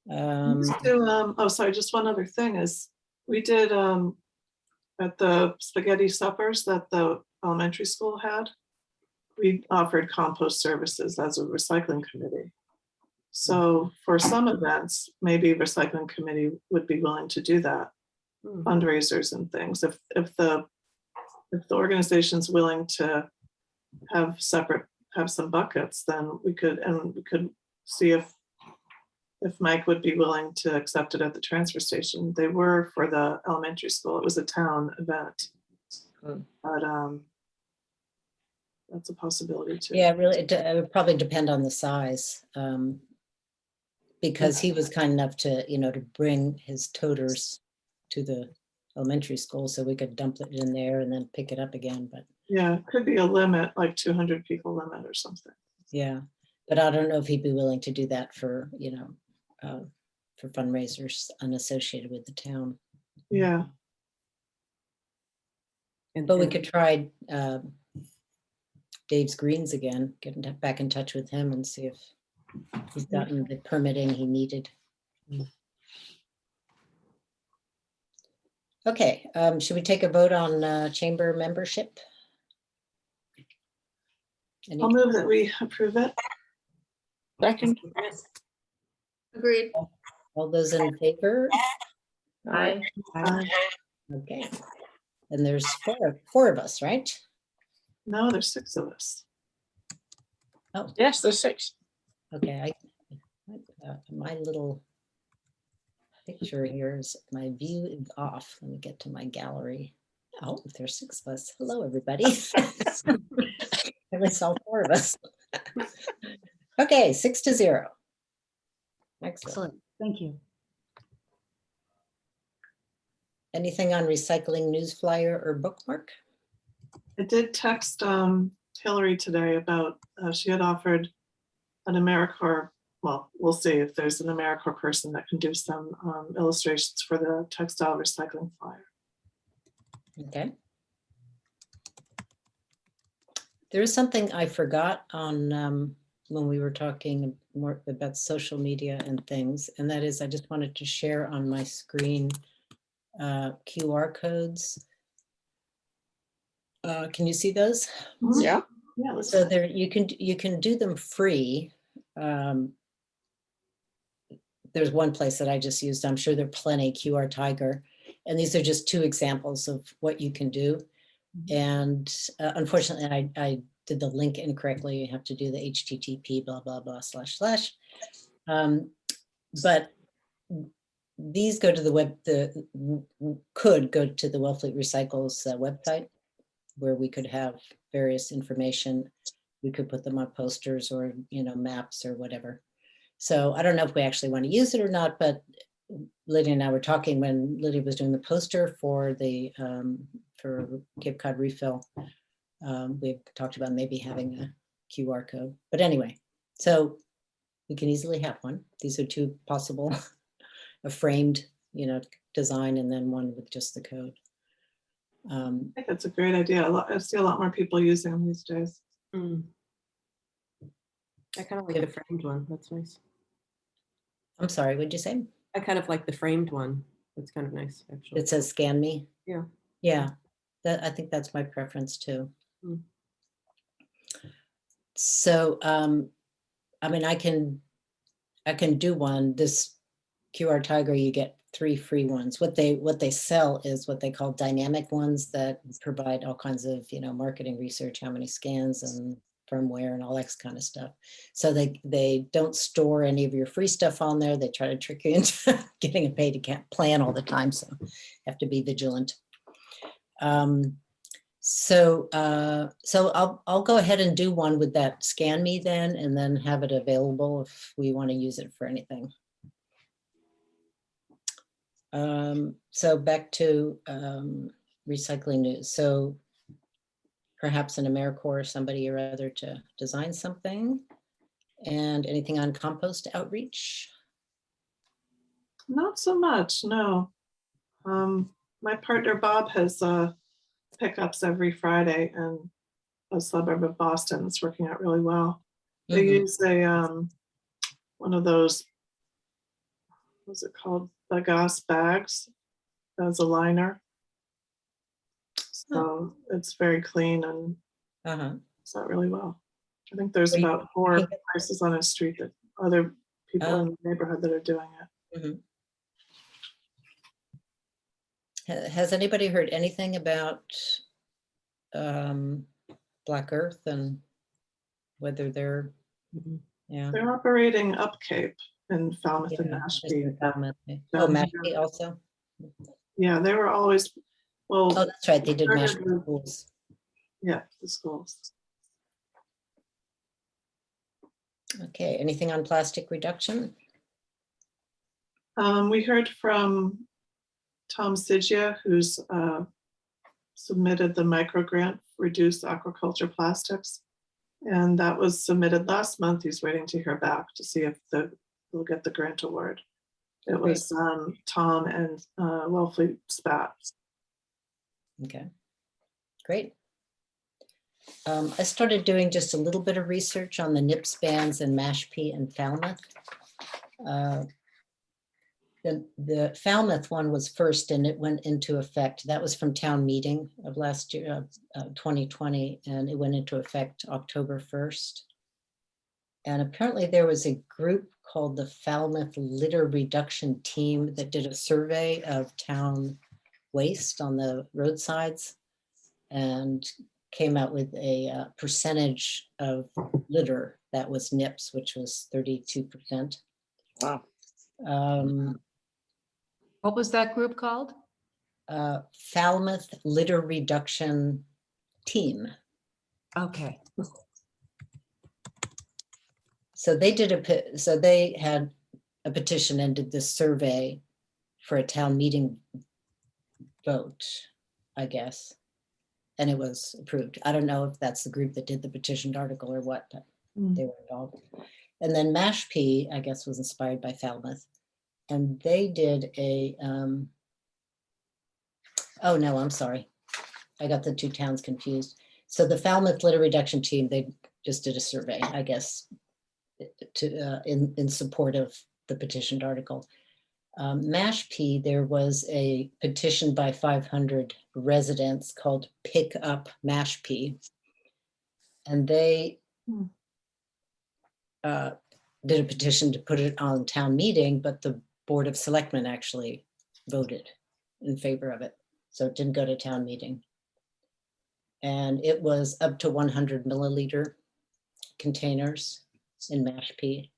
Sorry, just one other thing is, we did at the spaghetti suppers that the elementary school had, we offered compost services as a recycling committee. So for some events, maybe recycling committee would be willing to do that, Mm. fundraisers and things. If the organization's willing to have some buckets, then we could see if Mike would be willing to accept it at the transfer station. They were for the elementary school. It was a town event. Hmm. But that's a possibility too. Yeah, really, it would probably depend on the size. Because he was kind enough to, to bring his toters to the elementary school, so we could dump it in there and then pick it up again, but Yeah, it could be a limit, like 200 people limit or something. yeah. But I don't know if he'd be willing to do that for, for fundraisers unassociated with the town. Yeah, But we could try Dave's Greens again, back in touch with him and see if he's gotten the permitting he needed. Okay, should we take a vote on chamber membership? Any- I'll move that we approve it. Second, Agreed. All those in favor? Aye. Okay. And there's four of us, right? No, there's 6 of us. yes, there's 6. Okay, my little picture here is, my view is off. Let me get to my gallery. Oh, there's 6 of us. Hello, everybody. At least all 4 of us. Okay, 6-0. Excellent. Excellent. Thank you. Anything on recycling news flyer or bookmark? I did text Hillary today about, she had offered an AmeriCorps, well, we'll see if there's an AmeriCorps person that can do some illustrations for the textile recycling flyer. Okay. There is something I forgot on when we were talking more about social media and things, and that is I just wanted to share on my screen QR codes. Can you see those? Yeah. Yeah, let's- So there you can do them free. There's one place that I just used. I'm sure there are plenty, QR Tiger. And these are just 2 examples of what you can do. And unfortunately, I did the link incorrectly. You have to do the HTTP blah, blah, blah, // but these go to the web, could go to the Wellfleet Recycles website, where we could have various information. We could put them on posters or, maps or whatever. So I don't know if we actually want to use it or not, but Lydia and I were talking when Lydia was doing the poster for the for Cape Cod Refill. We talked about maybe having a QR code, but anyway, so we can easily have one. These are 2 possible, a framed, design, and then one with just the code. I think that's a great idea. I see a lot more people using them these days. Mm. I kind of like the framed one. That's nice. I'm sorry, what'd you say? I kind of like the framed one. That's kind of nice, actually. It says scan me? Yeah. Yeah, I think that's my preference too. Mm. So, I mean, I can do one. This QR Tiger, you get 3 free ones. What they sell is what they call dynamic ones that provide all kinds of, marketing research, how many scans and firmware and all that kind of stuff. So they don't store any of your free stuff on there. They try to trick you into getting a paid plan all the time. So you have to be vigilant. So I'll go ahead and do one with that Scan Me then, and then have it available if we want to use it for anything. So back to recycling news. So perhaps an AmeriCorps or somebody or other to design something. And anything on compost outreach? Not so much, no. My partner Bob has pickups every Friday in a suburb of Boston. It's working out really well. They Mhm. use a one of those, what's it called? Bagasse bags as a liner. So it's very clean and Uh-huh. it's out really well. I think there's Well, you about 4 can get- places on a street that other people Oh. in the neighborhood that are doing it. Mhm. Has anybody heard anything about Black Earth and whether they're, yeah. They're operating up Cape in Falmouth and Yeah, just Mashpee. in Falmouth. down Oh, here. Mashpee also? Yeah, they were always, well, Oh, that's right, they did started Mashpee with- schools. yeah, the schools. Okay, anything on plastic reduction? We heard from Tom Sigia, who's submitted the micro grant, Reduce Aquaculture Plastics. And that was submitted last month. He's waiting to hear back to see if they'll get the grant award. It Great. was Tom and Wellfleet Spat. Okay, great. I started doing just a little bit of research on the NIPS bans in Mashpee and Falmouth. The Falmouth one was first and it went into effect. That was from town meeting of last year, 2020, and it went into effect October 1st. And apparently there was a group called the Falmouth Litter Reduction Team that did a survey of town waste on the roadsides and came out with a percentage of litter that was NIPS, which was 32%. Wow. What was that group called? Falmouth Litter Reduction Team. Okay. So they had a petition and did this survey for a town meeting vote, I guess. And it was approved. I don't know if that's the group that did the petitioned article or what, but they were involved. And then Mashpee, I guess, was inspired by Falmouth. And they did a, oh no, I'm sorry. I got the two towns confused. So the Falmouth Litter Reduction Team, they just did a survey, I guess, in support of the petitioned article. Mashpee, there was a petition by 500 residents called Pick Up Mashpee. And they did a petition to put it on town meeting, but the Board of Selectmen actually voted in favor of it. So it didn't go to town meeting. And it was up to 100 milliliter containers in Mashpee.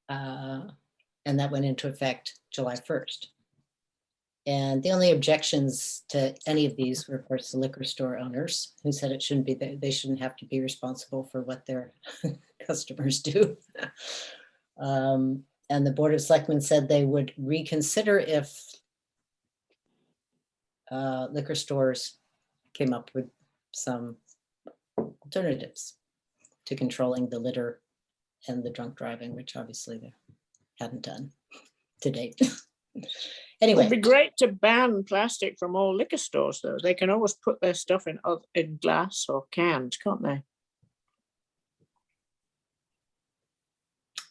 And that went into effect July 1st. And the only objections to any of these were, of course, the liquor store owners who said it shouldn't be, they shouldn't have to be responsible for what their customers do. And the Board of Selectmen said they would reconsider if liquor stores came up with some alternatives to controlling the litter and the drunk driving, which obviously they hadn't done to date. Anyway. It'd be great to ban plastic from all liquor stores, though. They can always put their stuff in glass or cans, can't they?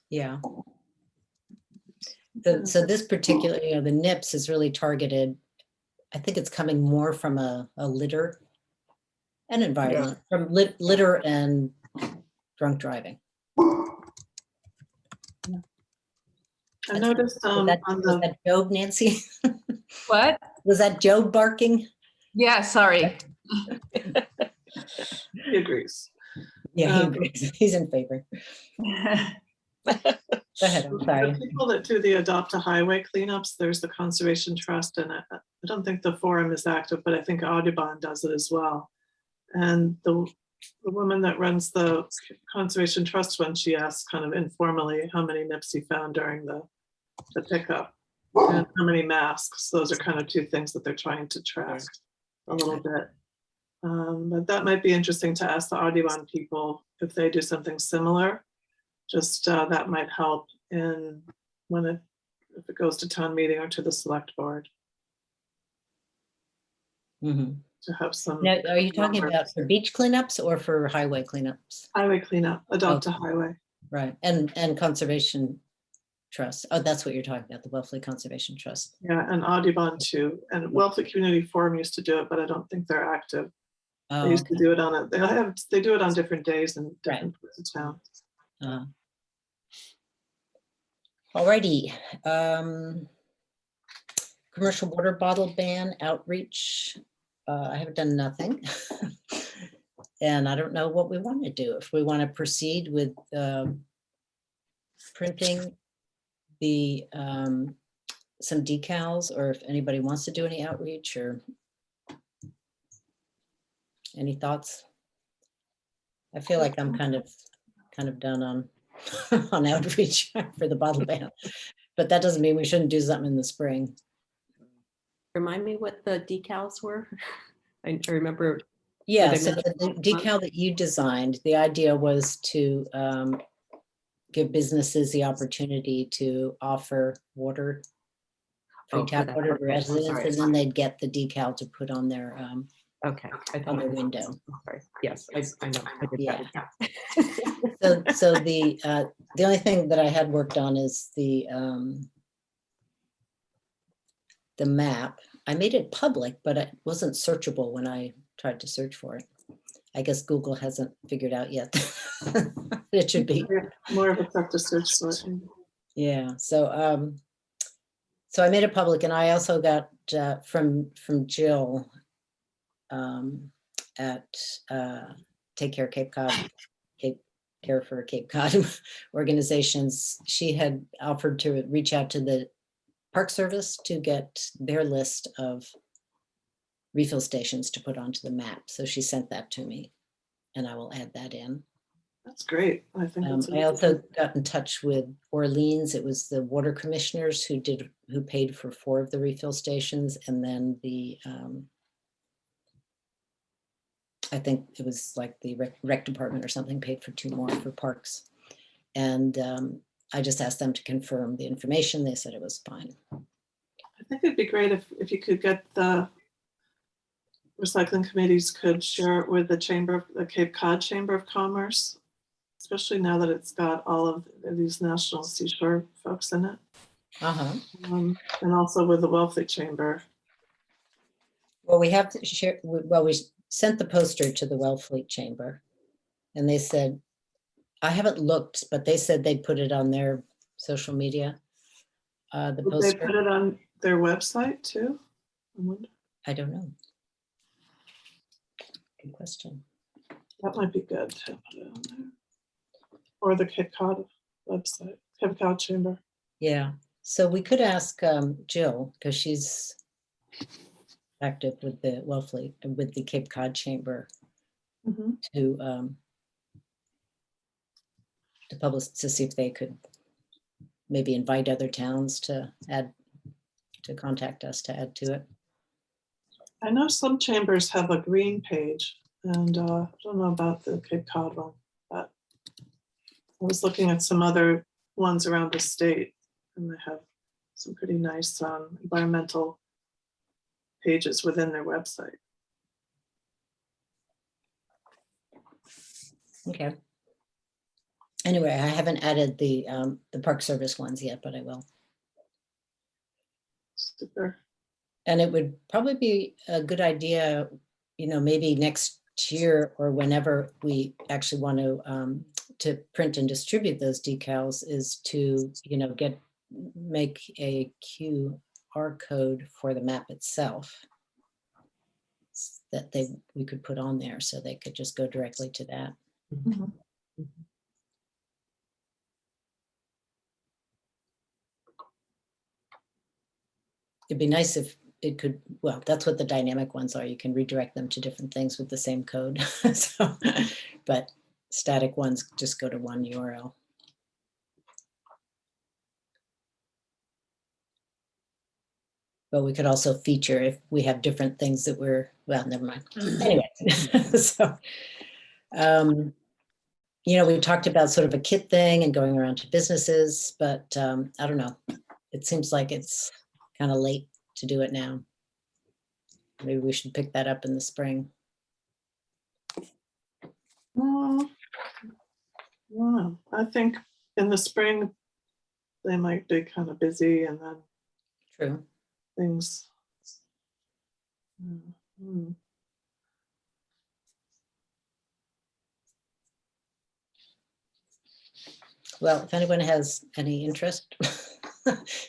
Yeah. So this particular, the NIPS is really targeted. I think it's coming more from a litter and environment, from litter and drunk driving. I noticed Was on the, that Job, Nancy? What? Was that Job barking? Yeah, sorry. he agrees. Yeah, he agrees. He's in favor. Go ahead, I'm sorry. The people that do the Adopt a Highway cleanups, there's the Conservation Trust, and I don't think the forum is active, but I think Audubon does it as well. And the woman that runs the Conservation Trust, when she asked kind of informally how many nips he found during the pickup, and how many masks. Those are kind of two things that they're trying to track a little bit. But that might be interesting to ask the Audubon people if they do something similar. Just that might help in if it goes to town meeting or to the select board Mhm. to have some. Now, are you talking numbers. about for beach cleanups or for highway cleanups? Highway cleanup, adopt a Okay. highway. Right, and conservation trust. Oh, that's what you're talking about, the Wellfleet Conservation Trust. Yeah, and Audubon too. And Wellfleet Community Forum used to do it, but I don't think they're active. They Oh, used to do it on they do it on different days in different Right. parts of town. Alrighty. Commercial water bottle ban outreach. I have done nothing. And I don't know what we want to do. If we want to proceed with printing the some decals, or if anybody wants to do any outreach, or any thoughts? I feel like I'm kind of done on on outreach for the bottle ban, but that doesn't mean we shouldn't do something in the spring. Remind me what the decals were? I remember. Yeah, they so meant- the decal that you designed, the idea was to give businesses the opportunity to offer water, free Oh, for tap that water to purpose. I'm residents, sorry. and then they'd get the decal to put on their Okay. I on thought their it was- window. Sorry. Yes, I know. I did Yeah. that. So the only thing that I had worked on is the map. I made it public, but it wasn't searchable when I tried to search for it. I guess Google hasn't figured out yet. It should be. More of a tough to search for. Yeah, so so I made it public, and I also got from Jill at Take Care Cape Cod, Cape Care for Cape Cod organizations. She had offered to reach out to the Park Service to get their list of refill stations to put onto the map. So she sent that to me, and I will add that in. That's great. I think that's I also got in touch with Orleans. It was the water commissioners who paid for 4 of the refill stations, and then the I think it was like the rec department or something paid for 2 more for parks. And I just asked them to confirm the information. They said it was fine. I think it'd be great if you could get the recycling committees could share it with the Cape Cod Chamber of Commerce, especially now that it's got all of these national seashore folks in it. And also with the Wellfleet Chamber. Well, we have to share, well, we sent the poster to the Wellfleet Chamber, and they said, I haven't looked, but they said they'd put it on their social media. The Would they put poster, it on their website too? I wonder. I don't know. Good question. That might be good to put it on there. Or the Cape Cod website, Cape Cod Chamber. Yeah, so we could ask Jill, because she's active with the Wellfleet, with the Cape Cod Chamber, to publish, to see if they could maybe invite other towns to contact us to add to it. I know some chambers have a green page, and I don't know about the Cape Cod one, but I was looking at some other ones around the state, and they have some pretty nice environmental pages within their website. Okay. Anyway, I haven't added the Park Service ones yet, but I will. Super. And it would probably be a good idea, maybe next year or whenever we actually want to print and distribute those decals, is to, make a QR code for the map itself that we could put on there, so they could just go directly to that. It'd be nice if it could, well, that's what the dynamic ones are. You can redirect them to different things with the same code. So, but static ones just go to one URL. But we could also feature if we have different things that we're, well, never mind. Anyway, so, we talked about sort of a kit thing and going around to businesses, but I don't know. It seems like it's kind of late to do it now. Maybe we should pick that up in the spring. Wow, I think in the spring, they might be kind of busy and then True. things. Mm. Well, if anyone has any interest,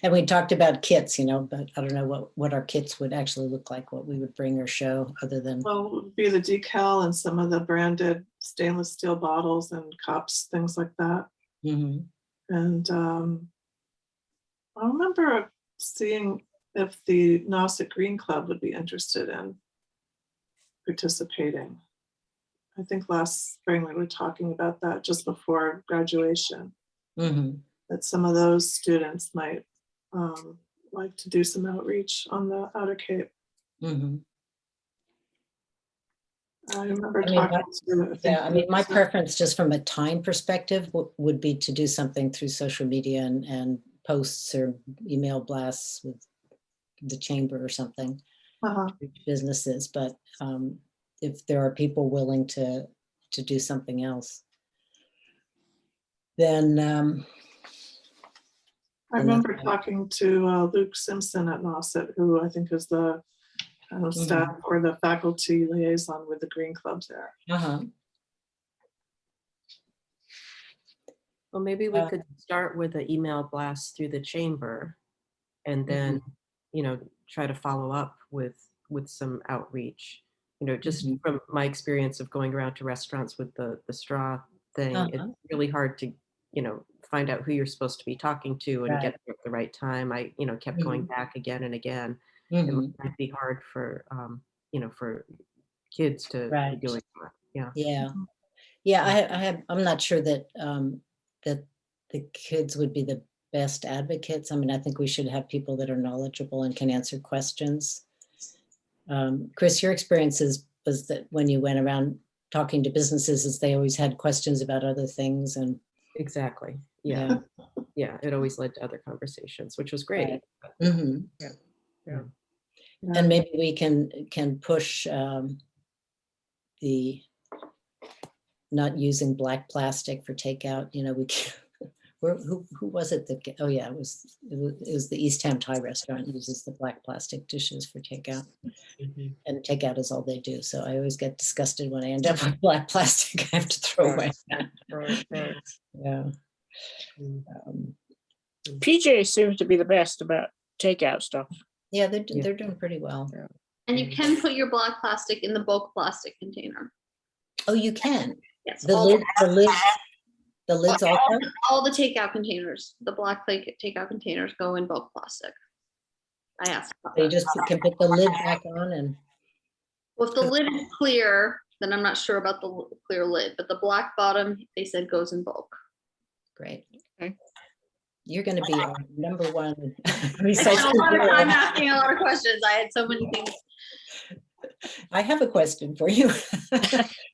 and we talked about kits, but I don't know what our kits would actually look like, what we would bring or show other than, Well, it would be the decal and some of the branded stainless steel bottles and cups, things like that. Mhm. And I remember seeing if the Nauset Green Club would be interested in participating. I think last spring we were talking about that just before graduation, Mhm. that some of those students might like to do some outreach on the Outer Cape. Mhm. I remember I mean, talking to, I think, Yeah, I mean, my preference, just from a time perspective, would be to do something through social media and posts or email blasts with the chamber or something, uh-huh. businesses. But if there are people willing to do something else, then I And that's remember fine. talking to Luke Simpson at Nauset, who I think is the kind of staff or the faculty liaison with the Green Club there. Uh-huh. Well, maybe we Uh, could start with an email blast through the chamber and then, try to follow up with some outreach. Just Mhm. from my experience of going around to restaurants with the straw thing, it's Uh-huh. really hard to, find out who you're supposed to be talking to and Right. get there at the right time. I, kept going back again and again. It Mhm. might be hard for, for kids to be Right. doing that. Yeah. Yeah. Yeah, I'm not sure that that the kids would be the best advocates. I mean, I think we should have people that are knowledgeable and can answer questions. Chris, your experiences was that when you went around talking to businesses, is they always had questions about other things, and Exactly. Yeah. yeah, Yeah. It always led to other conversations, which was great. right. Mhm. Yeah. Yeah. And maybe we can push the not using black plastic for takeout. We can, who was it that, oh yeah, it was the East Ham Thai restaurant uses the black plastic dishes for takeout, Mhm. and takeout is all they do. So I always get disgusted when I end up with black plastic I have to throw away. Right. Yeah. Mm. Um, PJ seems to be the best about takeout stuff. yeah, Yeah. they're doing pretty well. And you can put your black plastic in the bulk plastic container. Oh, you can. Yes, The lids also? all the takeout containers, the black plate takeout containers go in bulk plastic. I asked about So you that. just can put the lid back on and, Well, if the lid is clear, then I'm not sure about the clear lid, but the black bottom, they said goes in bulk. great. Okay. You're gonna be our number one I spent a recycling lot of guru. time asking a lot of questions. I had so many things. I have a question for you.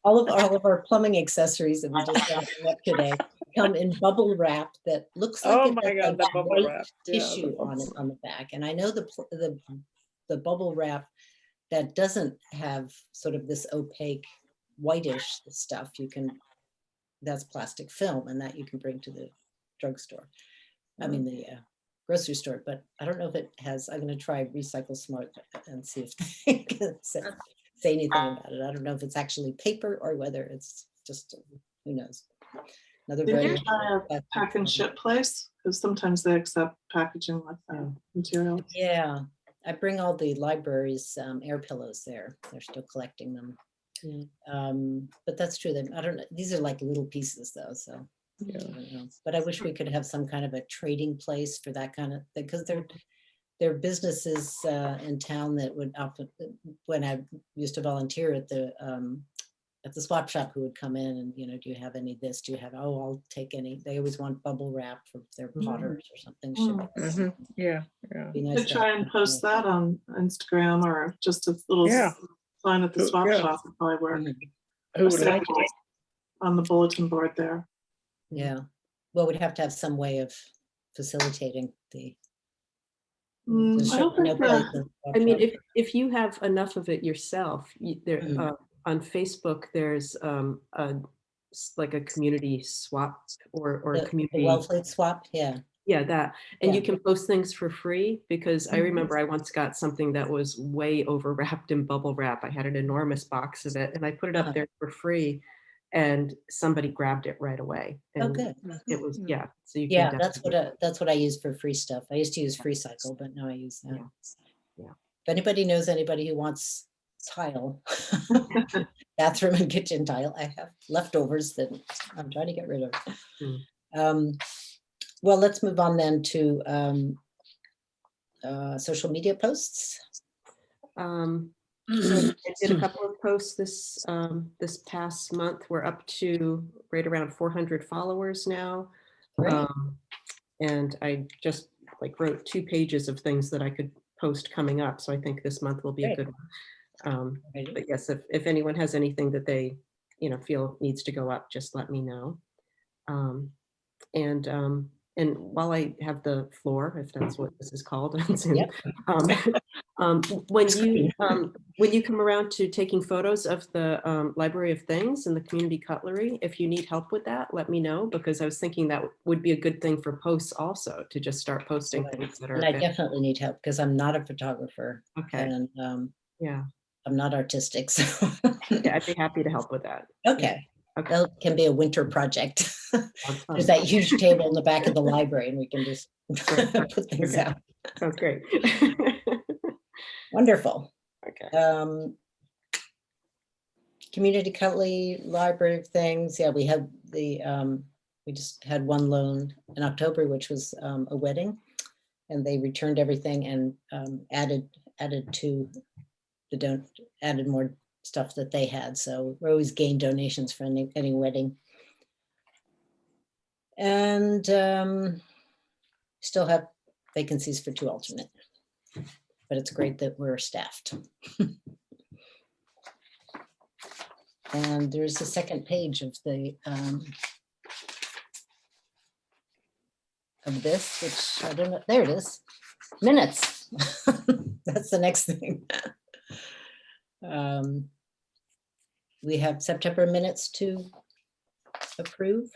All of our plumbing accessories that we just got up today come in bubble wrap that looks like Oh it my has God, like the bubble white wrap. Yeah, the tissue on it bubble on the back. And I know the bubble wrap that doesn't have sort of this opaque whitish stuff, that's plastic film, and that you can bring to the drugstore. I mean, the grocery store, but I don't know if it has, I'm gonna try Recycle Smart and see if they can say anything about it. I don't know if it's actually paper or whether it's just, who knows? Another Did you very. try a pack and ship place? Because sometimes they accept packaging like that material. Yeah, I bring all the library's air pillows there. They're still collecting them. But that's true. I don't know. These are like little pieces though, so. Yeah. I don't know. But I wish we could have some kind of a trading place for that kind of thing, because there are businesses in town that would often, when I used to volunteer at the at the swap shop who would come in and, do you have any of this? Do you have, oh, I'll take any. They always want bubble wrap for their potters or something. shipping. Yeah, yeah. Be You nice could to try have and that post information. that on Instagram or just a little Yeah. sign at the Oh, swap yeah. shop would probably work. Mhm. Who Or would like samples on the bulletin board there. Yeah, well, we'd have to have some way of facilitating the. Mm, I don't think the- I mean, if you have enough of it yourself, there, Mhm. on Facebook, there's like a community swap or a The community. Wellfleet swap, yeah. Yeah, that, and you Yeah. can post things for free, because I Mhm. remember I once got something that was way overwrapped in bubble wrap. I had an enormous box of it and I put it Uh-huh. up there for free, and somebody grabbed it right away. Oh, And good. it was, yeah, so you can Yeah, that's definitely. what I use for free stuff. I used to use FreeCycle, but now I use that. Yeah. Yeah. If anybody knows anybody who wants tile, bathroom and kitchen tile, I have leftovers that I'm trying to get rid of. Mm. Well, let's move on then to social media posts. So I did a couple of posts this past month. We're up to right around 400 followers now. Great. And I just like wrote 2 pages of things that I could post coming up. So I think this month will be a Great. good one. Ready? But yes, if anyone has anything that they, feel needs to go up, just let me know. And while I have the floor, if that's what this is called on Zoom, Yep. when you come around to taking photos of the Library of Things and the community cutlery, if you need help with that, let me know, because I was thinking that would be a good thing for posts also, to just start posting things that are And I available. definitely need help because I'm not a photographer Okay, and yeah, I'm not artistic. So yeah, I'd be happy to help with that. okay. Okay, That can be a winter project. sounds fun. There's that huge table in the back of the library and we can just put things Okay. out. Sounds great. Wonderful. Okay. Community cutlery, library of things. Yeah, we had we just had one loan in October, which was a wedding. And they returned everything and added to the added more stuff that they had. So we always gain donations for any wedding. And still have vacancies for 2 alternate. But it's great that we're staffed. And there's a second page of the of this, which I don't know. There it is. Minutes. That's the next thing. We have September minutes to approve.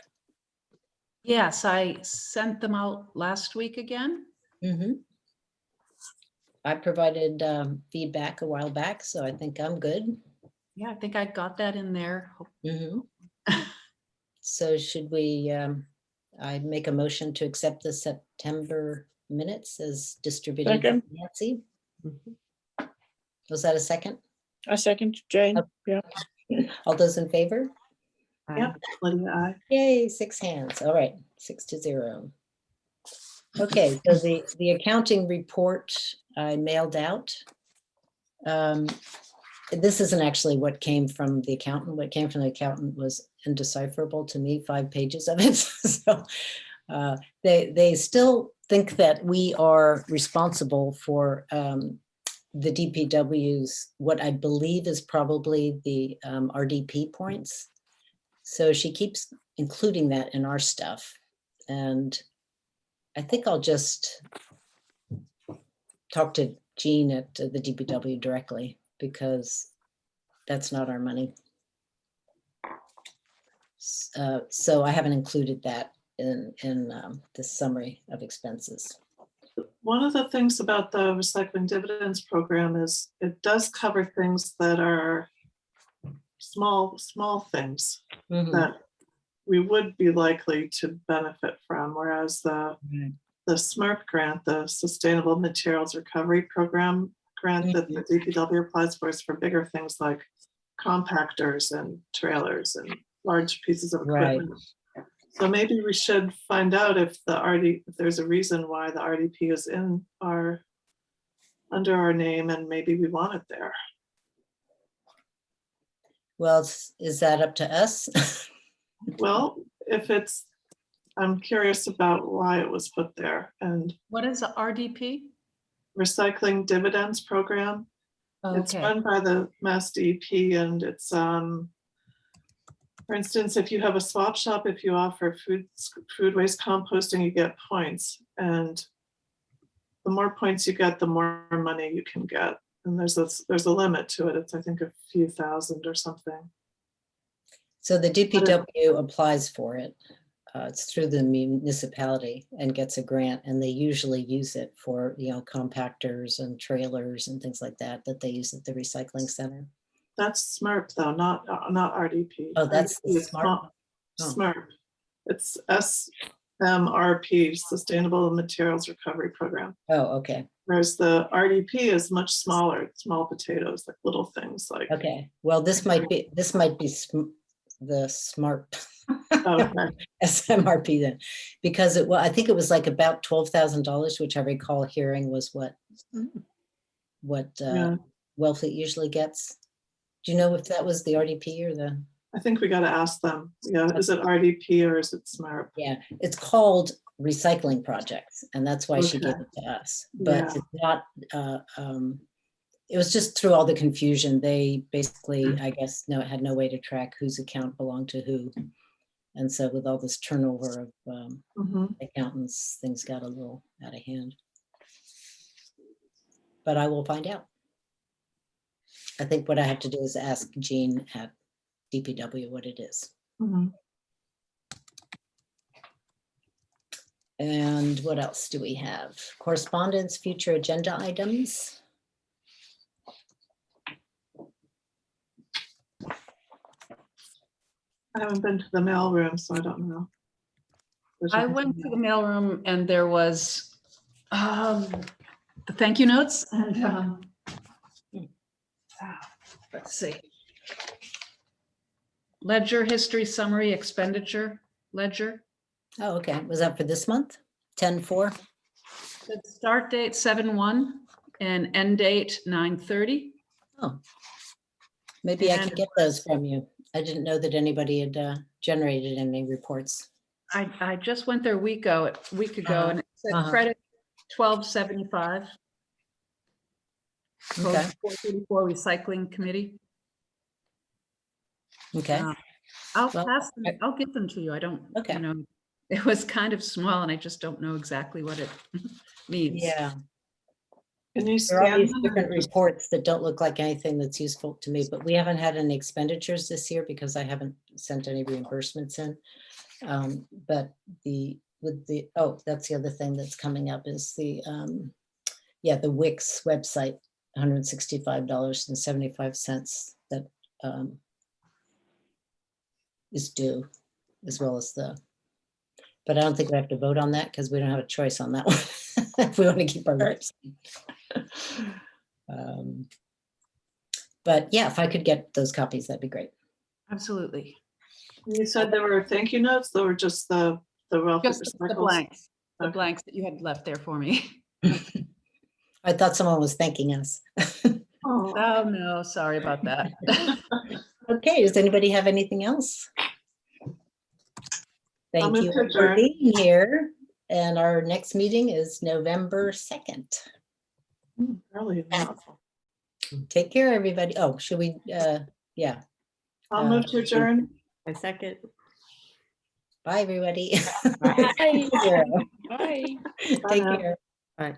Yes, I sent them out last week again. Mhm. I provided feedback a while back, so I think I'm good. Yeah, I think I got that in there. Mhm. So should we, I make a motion to accept the September minutes as distributed by Second. Nancy? Mhm. Was that a second? I second Jane. Oh. Yeah. All those in favor? Yep, Lydia, I. Yay, 6 hands. All right, 6-0. Okay, so the accounting report I mailed out. This isn't actually what came from the accountant. What came from the accountant was indecipherable to me, 5 pages of it. So they still think that we are responsible for the DPW's, what I believe is probably the RDP points. So she keeps including that in our stuff. And I think I'll just talk to Jean at the DPW directly because that's not our money. So I haven't included that in this summary of expenses. One of the things about the recycling dividends program is it does cover things that are small things Mhm. that we would be likely to benefit from, whereas the SMRF grant, the Sustainable Materials Recovery Program grant that the DPW applies for is for bigger things like compactors and trailers and large pieces of Right. equipment. So maybe we should find out if if there's a reason why the RDP is under our name and maybe we want it there. Well, is that up to us? Well, if it's, I'm curious about why it was put there, and What is a RDP? recycling dividends program. It's Okay, run by the Mass DEP, and it's, for instance, if you have a swap shop, if you offer food waste composting, you get points. And the more points you get, the more money you can get. And there's a limit to it. It's, I think, a few thousand or something. So the DPW applies for it. It's through the municipality and gets a grant, and they usually use it for, compactors and trailers and things like that, that they use at the recycling center. That's SMRP though, not RDP. Oh, that's the RDP is SMRP. Oh. SMRP. It's SMRP, Sustainable Materials Recovery Program. Oh, okay. Whereas the RDP is much smaller, small potatoes, like little things like. Okay. Well, this might be the SMART. Okay. SMRP then, because I think it was like about $12,000, which I recall hearing was what Yeah. Wellfleet usually gets. Do you know if that was the RDP or the? I think we got to ask them. Yeah, is it RDP or is it SMRP? Yeah, it's called recycling projects, and that's why she gave Okay. it to us. But Yeah. it's not. It was just through all the confusion. They basically, I guess, had no way to track whose account belonged to who, and so with all this turnover of Mhm. accountants, things got a little out of hand. But I will find out. I think what I have to do is ask Jean at DPW what it is. Mhm. And what else do we have? Correspondence, future agenda items. I haven't been to the mail room, so I don't know. There's I anything went to there. the mailroom and there was the thank you notes and let's see. Ledger history summary expenditure ledger. Oh, okay. Was that for this month? 10/4? The start date 7/1 and end date 9/30. Oh. Maybe I can And- get those from you. I didn't know that anybody had generated any reports. I just went there a week ago and it said Uh-huh. credit 1275. Okay, Code 434 recycling committee. okay. I'll Well, pass them, I'll get them to you. I don't, Okay. it was kind of small and I just don't know exactly what it means. Yeah, Can you there are scan these them or different just- reports that don't look like anything that's useful to me, but we haven't had any expenditures this year because I haven't sent any reimbursements in. But that's the other thing that's coming up is the Wix website, $165.75 that is due, as well as but I don't think we have to vote on that because we don't have a choice on that one. If we want to keep our rights. But yeah, if I could get those copies, that'd be great. Absolutely. You said there were thank you notes, they were just the Wellfleet Just the recycles? the Okay. blanks that you had left there for me. I thought someone was thanking us. Oh, Oh, no, sorry about that. Okay, does anybody have anything else? Thank move you to for adjourn. being here. And our next meeting is November 2nd. Early enough. Take care, everybody. Oh, should we, yeah. I'll move to adjourn. I second. Bye, everybody. Bye. Yeah. Bye. Take now. care. Bye.